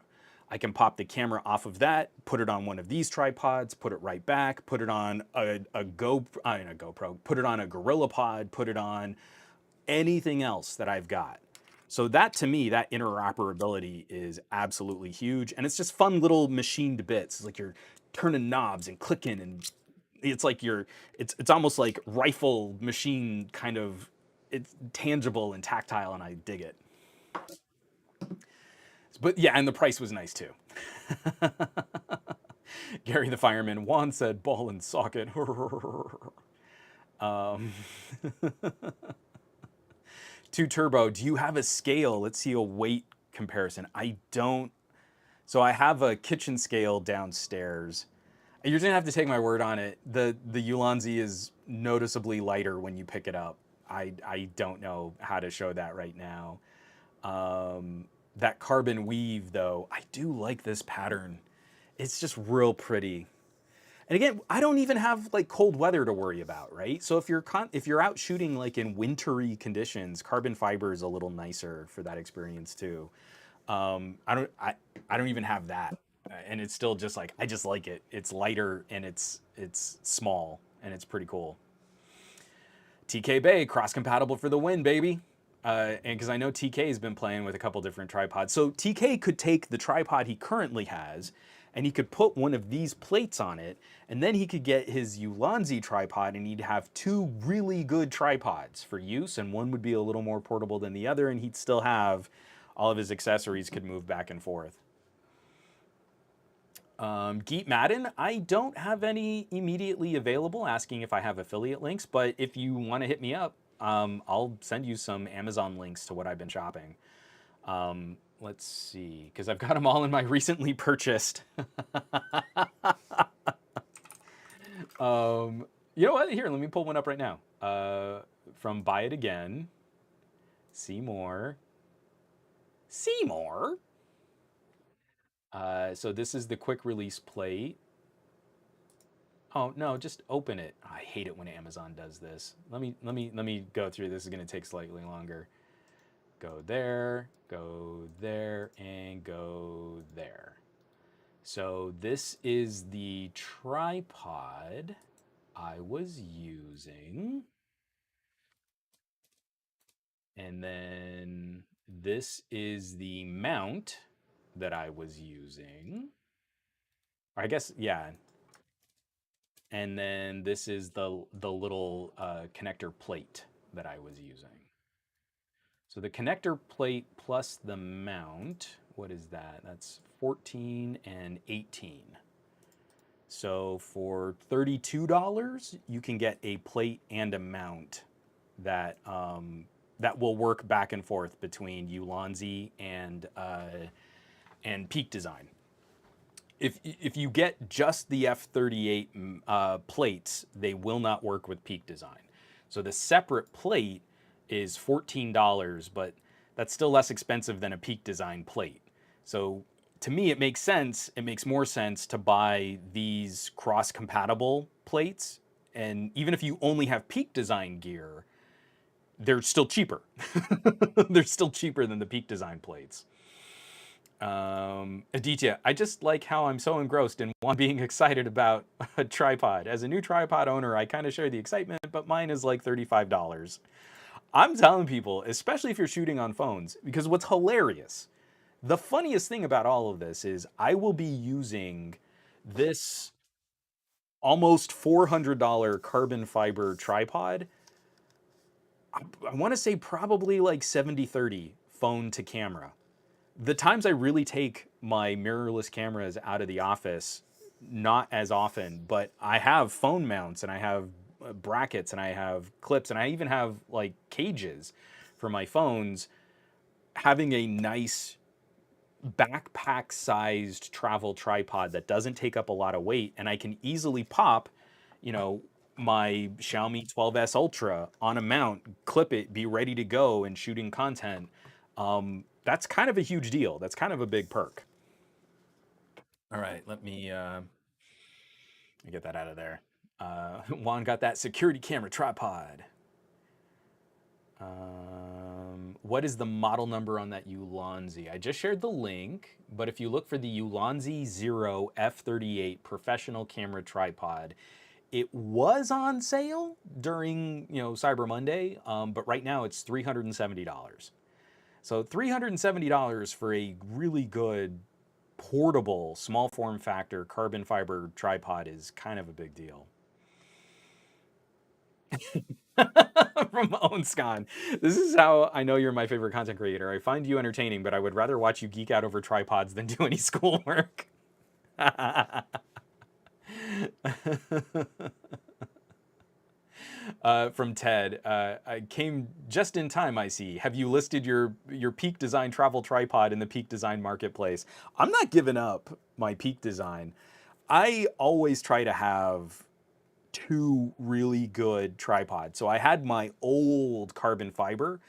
S1: I can pop the camera off of that, put it on one of these tripods, put it right back, put it on a GoPro, put it on a GorillaPod, put it on anything else that I've got. So that, to me, that interoperability is absolutely huge, and it's just fun little machined bits. It's like you're turning knobs and clicking, and it's like it's almost like rifle machine kind of. It's tangible and tactile, and I dig it. But yeah, and the price was nice too. Gary the fireman, Juan said ball and socket. Two Turbo, do you have a scale? Let's see a weight comparison. I don't. So I have a kitchen scale downstairs. You're gonna have to take my word on it. The Ulanzi is noticeably lighter when you pick it up. I don't know how to show that right now. That carbon weave, though, I do like this pattern. It's just real pretty. And again, I don't even have like cold weather to worry about, right? So if you're out shooting like in wintry conditions, carbon fiber is a little nicer for that experience too. I don't even have that, and it's still just like I just like it. It's lighter and it's small and it's pretty cool. TK Bay cross compatible for the win, baby. And because I know TK has been playing with a couple different tripods, so TK could take the tripod he currently has, and he could put one of these plates on it, and then he could get his Ulanzi tripod, and he'd have two really good tripods for use, and one would be a little more portable than the other, and he'd still have all of his accessories could move back and forth. Geet Madden, I don't have any immediately available asking if I have affiliate links, but if you want to hit me up, I'll send you some Amazon links to what I've been shopping. Let's see, because I've got them all in my recently purchased. You know what? Here, let me pull one up right now. From Buy It Again. Seymour. Seymour? So this is the quick release plate. Oh no, just open it. Oh, I hate it when Amazon does this. Let me go through. This is gonna take slightly longer. Go there, and go there. So this is the tripod I was using. And then this is the mount that I was using. Or I guess, yeah. And then this is the little connector plate that I was using. So the connector plate plus the mount, what is that? That's 14 and 18. So for $32, you can get a plate and a mount that that will work back and forth between Ulanzi and Peak Design. If you get just the F38 plates, they will not work with Peak Design. So the separate plate is $14, but that's still less expensive than a Peak Design plate. So to me, it makes sense. It makes more sense to buy these cross-compatible plates. And even if you only have Peak Design gear, they're still cheaper. They're still cheaper than the Peak Design plates. Aditya, I just like how I'm so engrossed in one being excited about a tripod. As a new tripod owner, I kind of share the excitement, but mine is like $35. I'm telling people, especially if you're shooting on phones, because what's hilarious, the funniest thing about all of this is I will be using this almost $400 carbon fiber tripod. I want to say probably like 70-30 phone to camera. The times I really take my mirrorless cameras out of the office, not as often, but I have phone mounts and I have brackets and I have clips and I even have like cages for my phones. Having a nice backpack sized travel tripod that doesn't take up a lot of weight and I can easily pop, you know, my Xiaomi 12S Ultra on a mount, clip it, be ready to go and shooting content. That's kind of a huge deal. That's kind of a big perk. All right, let me get that out of there. Juan got that security camera tripod. What is the model number on that Ulanzi? I just shared the link, but if you look for the Ulanzi Zero F38 professional camera tripod, it was on sale during Cyber Monday, but right now it's $370. So $370 for a really good portable small form factor carbon fiber tripod is kind of a big deal. From Onscon. This is how I know you're my favorite content creator. I find you entertaining, but I would rather watch you geek out over tripods than do any schoolwork. From Ted, I came just in time, I see. Have you listed your Peak Design travel tripod in the Peak Design marketplace? I'm not giving up my Peak Design. I always try to have two really good tripods. So I had my old carbon fiber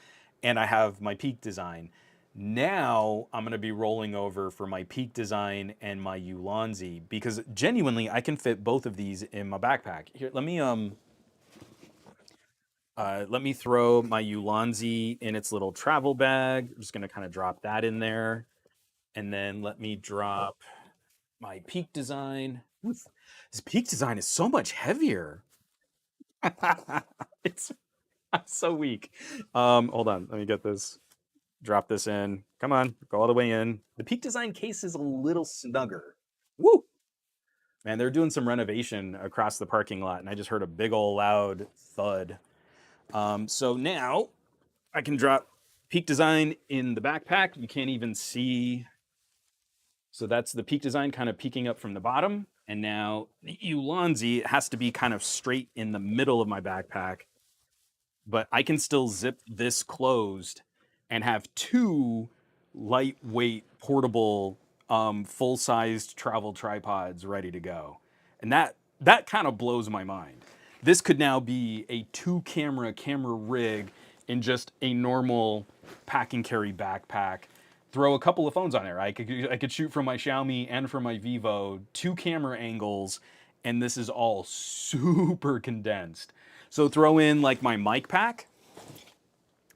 S1: and I have my Peak Design. Now I'm gonna be rolling over for my Peak Design and my Ulanzi because genuinely I can fit both of these in my backpack. Here, let me throw my Ulanzi in its little travel bag. I'm just gonna kind of drop that in there, and then let me drop my Peak Design. Oof, this Peak Design is so much heavier. it's I'm so weak. Hold on, let me get this. Drop this in. Come on, go all the way in. The Peak Design case is a little snugger. Woo! Man, they're doing some renovation across the parking lot, and I just heard a big old loud thud. So now I can drop Peak Design in the backpack. You can't even see. So that's the Peak Design kind of peeking up from the bottom. And now the Ulanzi has to be kind of straight in the middle of my backpack, but I can still zip this closed and have two lightweight, portable, full-sized travel tripods ready to go. And that kind of blows my mind. This could now be a camera rig in just a normal pack and carry backpack. Throw a couple of phones on there. I could shoot from my Xiaomi and from my Vivo, two camera angles, and this is all super condensed. So throw in like my mic pack.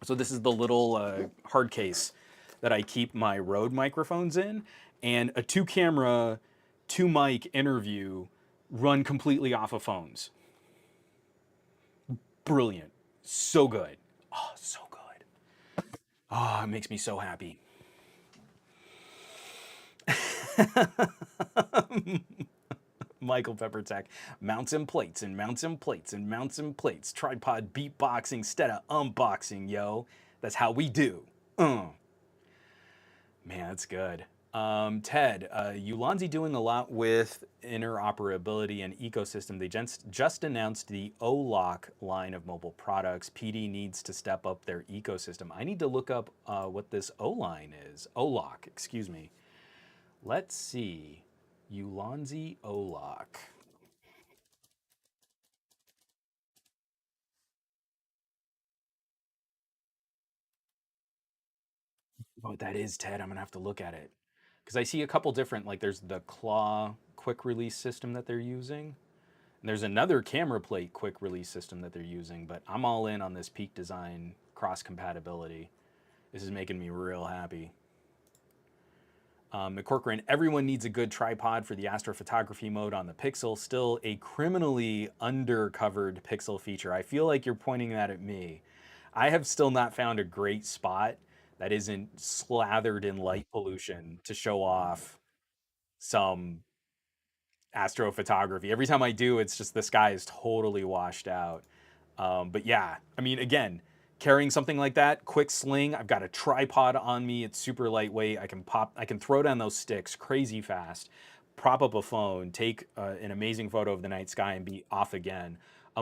S1: So this is the little hard case that I keep my Rode microphones in, and a two camera, two mic interview run completely off of phones. Brilliant. So good. Oh, so good. Oh, it makes me so happy. Michael Peppertech, mounts and plates and mounts and plates and mounts and plates. Tripod beatboxing instead of unboxing, yo. That's how we do. Man, that's good. Ted, Ulanzi doing a lot with interoperability and ecosystem. They just announced the O-Lock line of mobile products. PD needs to step up their ecosystem. I need to look up what this O-line is. O-Lock, excuse me. Let's see. Ulanzi O-Lock. Oh, that is Ted. I'm gonna have to look at it because I see a couple different. Like, there's the claw quick release system that they're using, and there's another camera plate quick release system that they're using. But I'm all in on this Peak Design cross compatibility. This is making me real happy. McCorcoran, everyone needs a good tripod for the astrophotography mode on the Pixel. Still a criminally undercovered Pixel feature. I feel like you're pointing that at me. I have still not found a great spot that isn't slathered in light pollution to show off some astrophotography. Every time I do, it's just the sky is totally washed out. But yeah, I mean, again, carrying something like that, quick sling. I've got a tripod on me. It's super lightweight. I can throw down those sticks crazy fast, prop up a phone, take an amazing photo of the night sky, and be off again.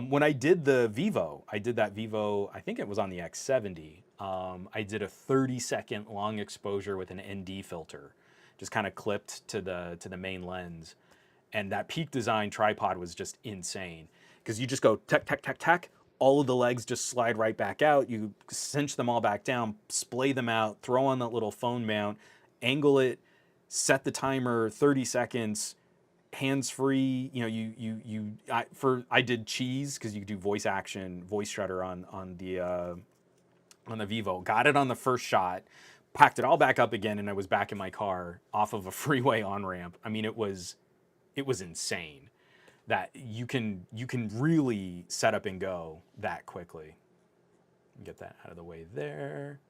S1: When I did the Vivo, I did that Vivo. I think it was on the X70. I did a 30-second long exposure with an ND filter, just kind of clipped to the main lens, and that Peak Design tripod was just insane because you just go tack tack tack tack, all of the legs just slide right back out. You cinch them all back down, splay them out, throw on that little phone mount, angle it, set the timer 30 seconds, hands free. You know, I did cheese because you could do voice action, voice shutter on the Vivo. Got it on the first shot, packed it all back up again, and I was back in my car off of a freeway on ramp. I mean, it was insane that you can really set up and go that quickly. Get that out of the way there.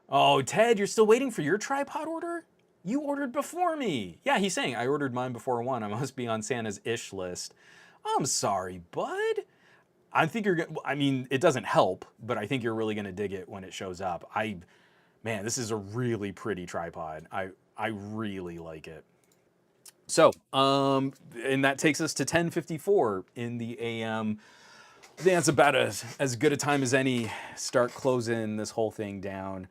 S1: Oh, Ted, you're still waiting for your tripod order? You ordered before me. Yeah, he's saying I ordered mine before one. I must be on Santa's ish list. I'm sorry, bud. I think you're. I mean, it doesn't help, but I think you're really gonna dig it when it shows up. Man, this is a really pretty tripod. I really like it. So, and that takes us to 10:54 in the AM. I think that's about as good a time as any. Start closing this whole thing down.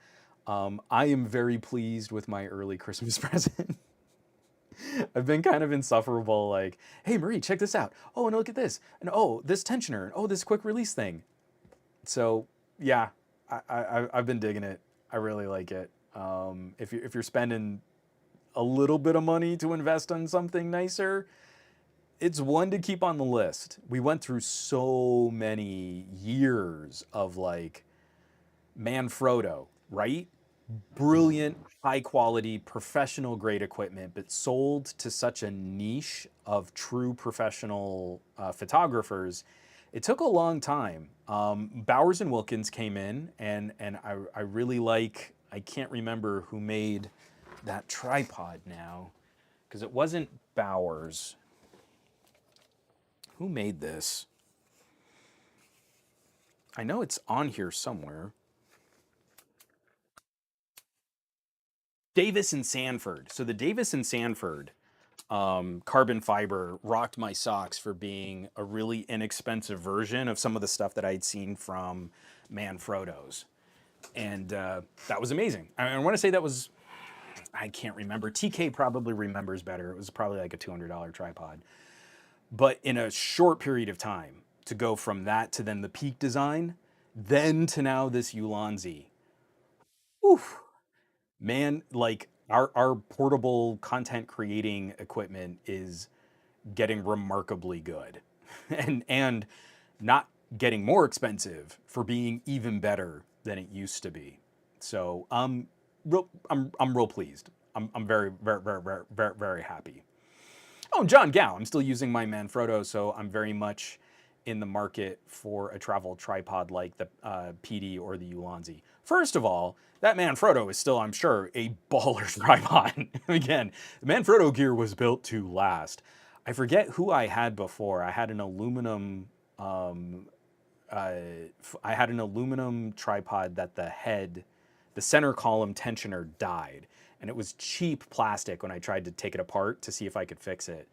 S1: I am very pleased with my early Christmas present. I've been kind of insufferable. Like, hey Marie, check this out. Oh, and look at this. And oh, this tensioner. Oh, this quick release thing. So yeah, I've been digging it. I really like it. If you're spending a little bit of money to invest on something nicer, it's one to keep on the list. We went through so many years of like Manfrotto, right? Brilliant, high quality, professional grade equipment, but sold to such a niche of true professional photographers. It took a long time. Bowers and Wilkins came in, and I really like. I can't remember who made that tripod now, because it wasn't Bowers. Who made this? I know it's on here somewhere. Davis and Sanford. So the Davis and Sanford carbon fiber rocked my socks for being a really inexpensive version of some of the stuff that I'd seen from Manfrotto's. And that was amazing. I want to say that was, I can't remember. TK probably remembers better. It was probably like a $200 tripod. But in a short period of time, to go from that to then the Peak design, then to now this Ulanzi. Oof, man, like our portable content creating equipment is getting remarkably good and not getting more expensive for being even better than it used to be. So I'm real pleased. I'm very happy. Oh, John Gow. I'm still using my Manfrotto, so I'm very much in the market for a travel tripod like the PD or the Ulanzi. First of all, that Manfrotto is still, I'm sure, a baller tripod. Again, the Manfrotto gear was built to last. I forget who I had before. I had an aluminum. I had an aluminum tripod that the center column tensioner died, and it was cheap plastic when I tried to take it apart to see if I could fix it.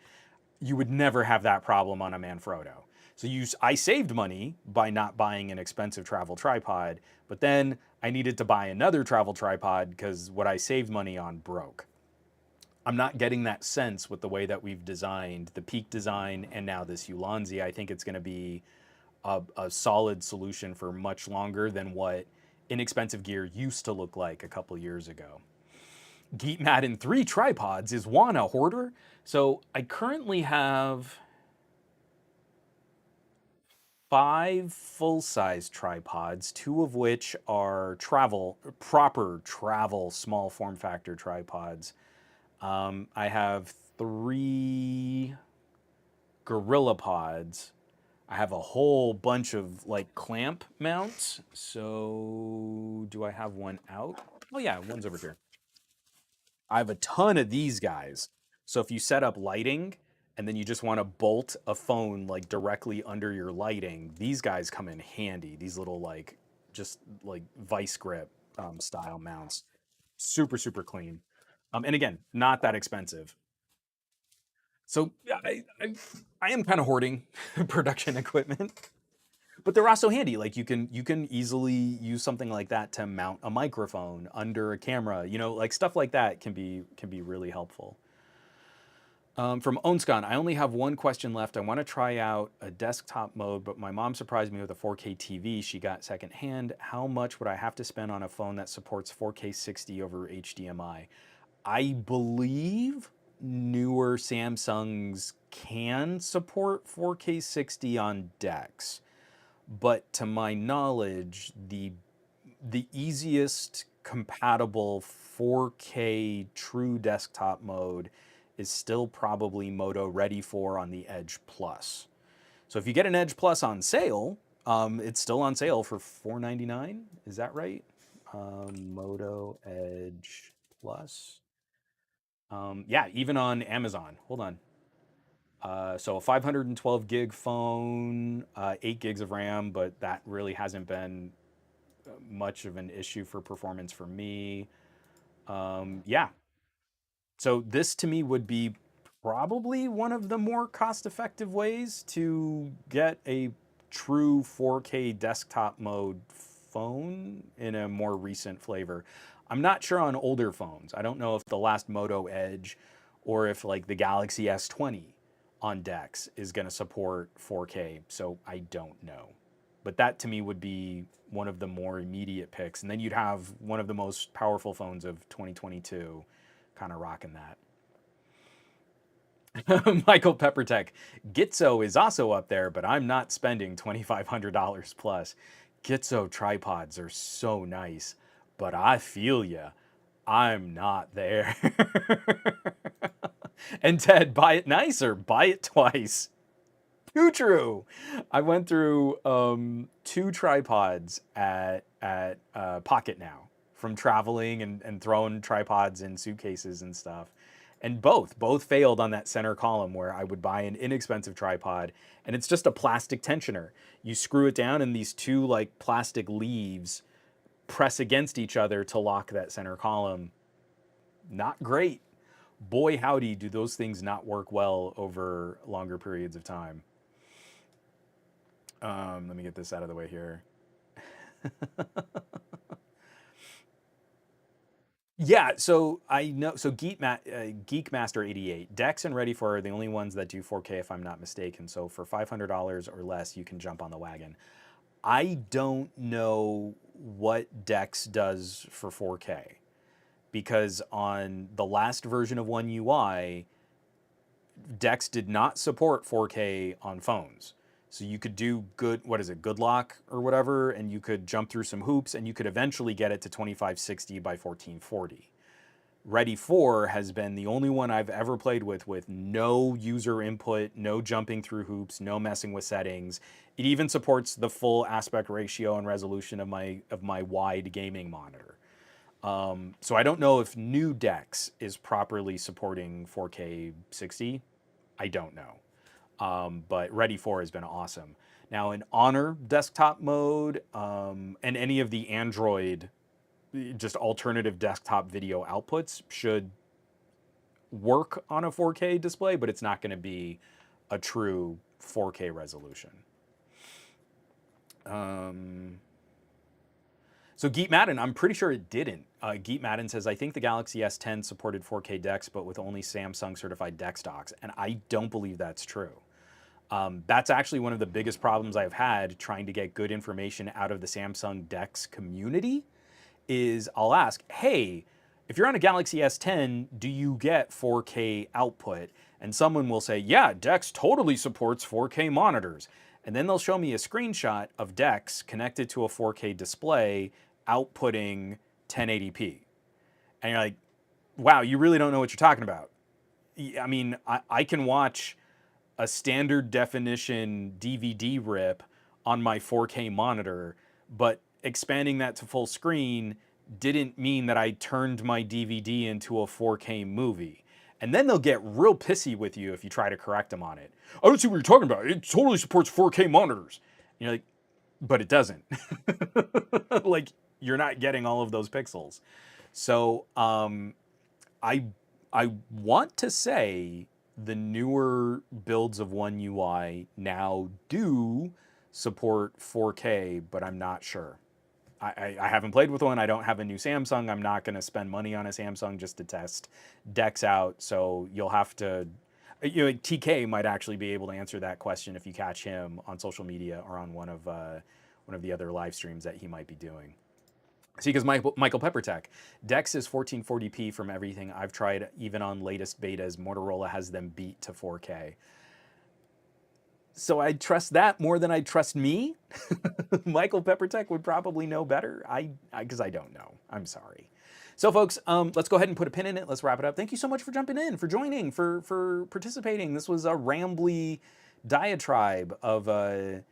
S1: You would never have that problem on a Manfrotto. So I saved money by not buying an expensive travel tripod, but then I needed to buy another travel tripod because what I saved money on broke. I'm not getting that sense with the way that we've designed the Peak design and now this Ulanzi. I think it's going to be a solid solution for much longer than what inexpensive gear used to look like a couple years ago. Geet Madden 3 tripods. Is Juan a hoarder? So I currently have 5 full-size tripods, 2 of which are proper travel small form factor tripods. I have 3 Gorilla Pods. I have a whole bunch of like clamp mounts. So do I have one out? Oh yeah, one's over here. I have a ton of these guys. So if you set up lighting and then you just want to bolt a phone like directly under your lighting, these guys come in handy. These little like just like vice grip style mounts. Super, super clean. And again, not that expensive. So yeah, I am kind of hoarding production equipment, but they're also handy. Like you can easily use something like that to mount a microphone under a camera. You know, like stuff like that can be really helpful. From Onscon, I only have one question left. I want to try out a desktop mode, but my mom surprised me with a 4K TV she got secondhand. How much would I have to spend on a phone that supports 4K 60 over HDMI? I believe newer Samsungs can support 4K 60 on DeX, but to my knowledge, the easiest compatible 4K true desktop mode is still probably Moto Ready 4 on the Edge Plus. So if you get an Edge Plus on sale, it's still on sale for $499. Is that right? Moto Edge Plus. Yeah, even on Amazon. Hold on. So a 512 gig phone, 8 gigs of RAM, but that really hasn't been much of an issue for performance for me. Yeah, so this to me would be probably one of the more cost-effective ways to get a true 4K desktop mode phone in a more recent flavor. I'm not sure on older phones. I don't know if the last Moto Edge or if like the Galaxy S20 on DeX is going to support 4K, so I don't know. But that to me would be one of the more immediate picks. And then you'd have one of the most powerful phones of 2022 kind of rocking that. Michael Peppertech, Gitzo is also up there, but I'm not spending $2,500 plus. Gitzo tripods are so nice, but I feel ya. I'm not there. And Ted, buy it nicer, buy it twice. Too true. I went through 2 tripods at Pocket Now from traveling and throwing tripods in suitcases and stuff. And both failed on that center column where I would buy an inexpensive tripod and it's just a plastic tensioner. You screw it down and these 2 like plastic leaves press against each other to lock that center column. Not great. Boy howdy, do those things not work well over longer periods of time. Let me get this out of the way here. Yeah, so I know. So Geekmaster 88, Dex and Ready For are the only ones that do 4K, if I'm not mistaken. So for $500 or less, you can jump on the wagon. I don't know what Dex does for 4K because on the last version of One UI, Dex did not support 4K on phones. So you could do good lock or whatever, and you could jump through some hoops, and you could eventually get it to 2560 by 1440. Ready For has been the only one I've ever played with no user input, no jumping through hoops, no messing with settings. It even supports the full aspect ratio and resolution of my wide gaming monitor. So I don't know if new Dex is properly supporting 4K 60. I don't know. But Ready For has been awesome. Now in Honor desktop mode and any of the Android just alternative desktop video outputs should work on a 4K display, but it's not going to be a true 4K resolution. So Geet Madden, I'm pretty sure it didn't. Geet Madden says, I think the Galaxy S10 supported 4K DeX, but with only Samsung certified DeX docks. And I don't believe that's true. That's actually one of the biggest problems I've had trying to get good information out of the Samsung DeX community is I'll ask, hey, if you're on a Galaxy S10, do you get 4K output? And someone will say, yeah, DeX totally supports 4K monitors. And then they'll show me a screenshot of DeX connected to a 4K display outputting 1080p. And you're like, wow, you really don't know what you're talking about. I mean, I can watch a standard definition DVD rip on my 4K monitor, but expanding that to full screen didn't mean that I turned my DVD into a 4K movie. And then they'll get real pissy with you if you try to correct them on it. I don't see what you're talking about. It totally supports 4K monitors. And you're like, but it doesn't. Like, you're not getting all of those pixels. So I want to say the newer builds of One UI now do support 4K, but I'm not sure. I haven't played with one. I don't have a new Samsung. I'm not going to spend money on a Samsung just to test DeX out. So you'll have to, TK might actually be able to answer that question if you catch him on social media or on one of the other live streams that he might be doing. See, because Michael Peppertech, DeX is 1440p from everything I've tried, even on latest betas. Motorola has them beat to 4K. So I trust that more than I trust me. Michael Peppertech would probably know better. Because I don't know. I'm sorry. So folks, let's go ahead and put a pin in it. Let's wrap it up. Thank you so much for jumping in, for joining, for participating. This was a rambly diatribe of a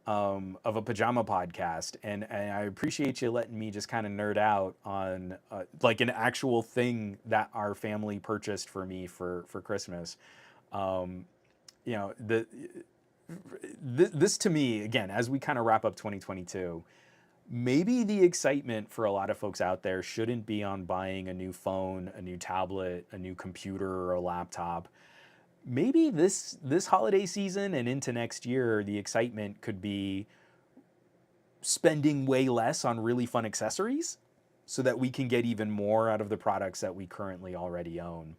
S1: Pajama Podcast, and I appreciate you letting me just kind of nerd out on like an actual thing that our family purchased for me for Christmas. This to me, again, as we kind of wrap up 2022, maybe the excitement for a lot of folks out there shouldn't be on buying a new phone, a new tablet, a new computer, or a laptop. Maybe this holiday season and into next year, the excitement could be spending way less on really fun accessories so that we can get even more out of the products that we currently already own.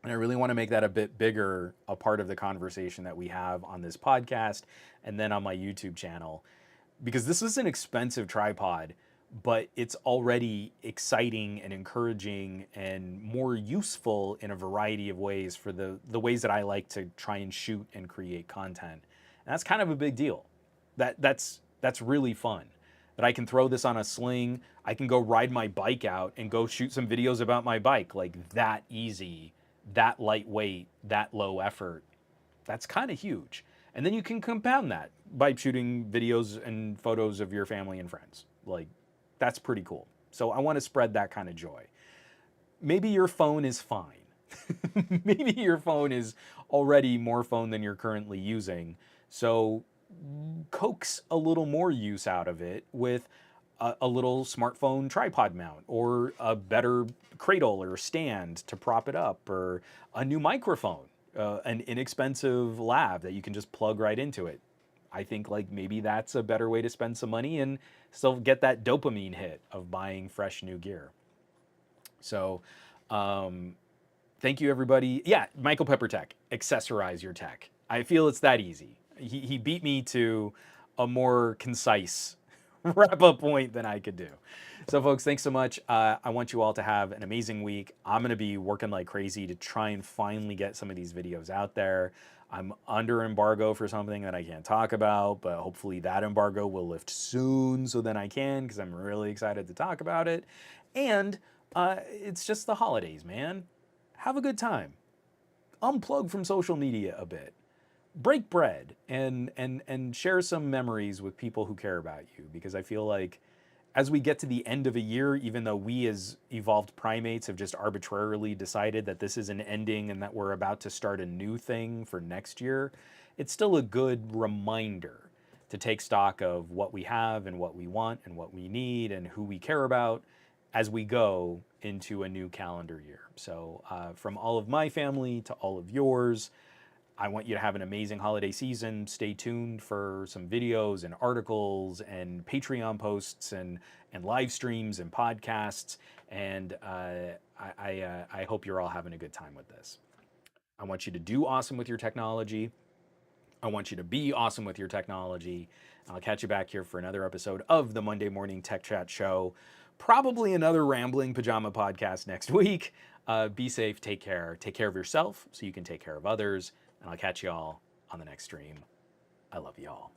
S1: And I really want to make that a bit bigger a part of the conversation that we have on this podcast and then on my YouTube channel. because this is an expensive tripod, but it's already exciting and encouraging and more useful in a variety of ways for the ways that I like to try and shoot and create content. And that's kind of a big deal. That's really fun. That I can throw this on a sling, I can go ride my bike out and go shoot some videos about my bike, like that easy, that lightweight, that low effort. That's kind of huge. And then you can compound that by shooting videos and photos of your family and friends. Like, that's pretty cool. So I want to spread that kind of joy. Maybe your phone is fine. Maybe your phone is already more phone than you're currently using. So coax a little more use out of it with a little smartphone tripod mount or a better cradle or stand to prop it up or a new microphone, an inexpensive lav that you can just plug right into it. I think like maybe that's a better way to spend some money and still get that dopamine hit of buying fresh new gear. So thank you everybody. Yeah, Michael Pepper Tech, accessorize your tech. I feel it's that easy. He beat me to a more concise wrap up point than I could do. So folks, thanks so much. I want you all to have an amazing week. I'm gonna be working like crazy to try and finally get some of these videos out there. I'm under embargo for something that I can't talk about, but hopefully that embargo will lift soon so then I can, because I'm really excited to talk about it. And it's just the holidays, man. Have a good time. Unplug from social media a bit. Break bread and share some memories with people who care about you, because I feel like as we get to the end of a year, even though we as evolved primates have just arbitrarily decided that this is an ending and that we're about to start a new thing for next year, it's still a good reminder to take stock of what we have and what we want and what we need and who we care about as we go into a new calendar year. So from all of my family to all of yours, I want you to have an amazing holiday season. Stay tuned for some videos and articles and Patreon posts and live streams and podcasts. And I hope you're all having a good time with this. I want you to do awesome with your technology. I want you to be awesome with your technology. I'll catch you back here for another episode of the Monday Morning Tech Chat Show. Probably another rambling pajama podcast next week. Be safe, take care of yourself so you can take care of others. And I'll catch y'all on the next stream. I love y'all.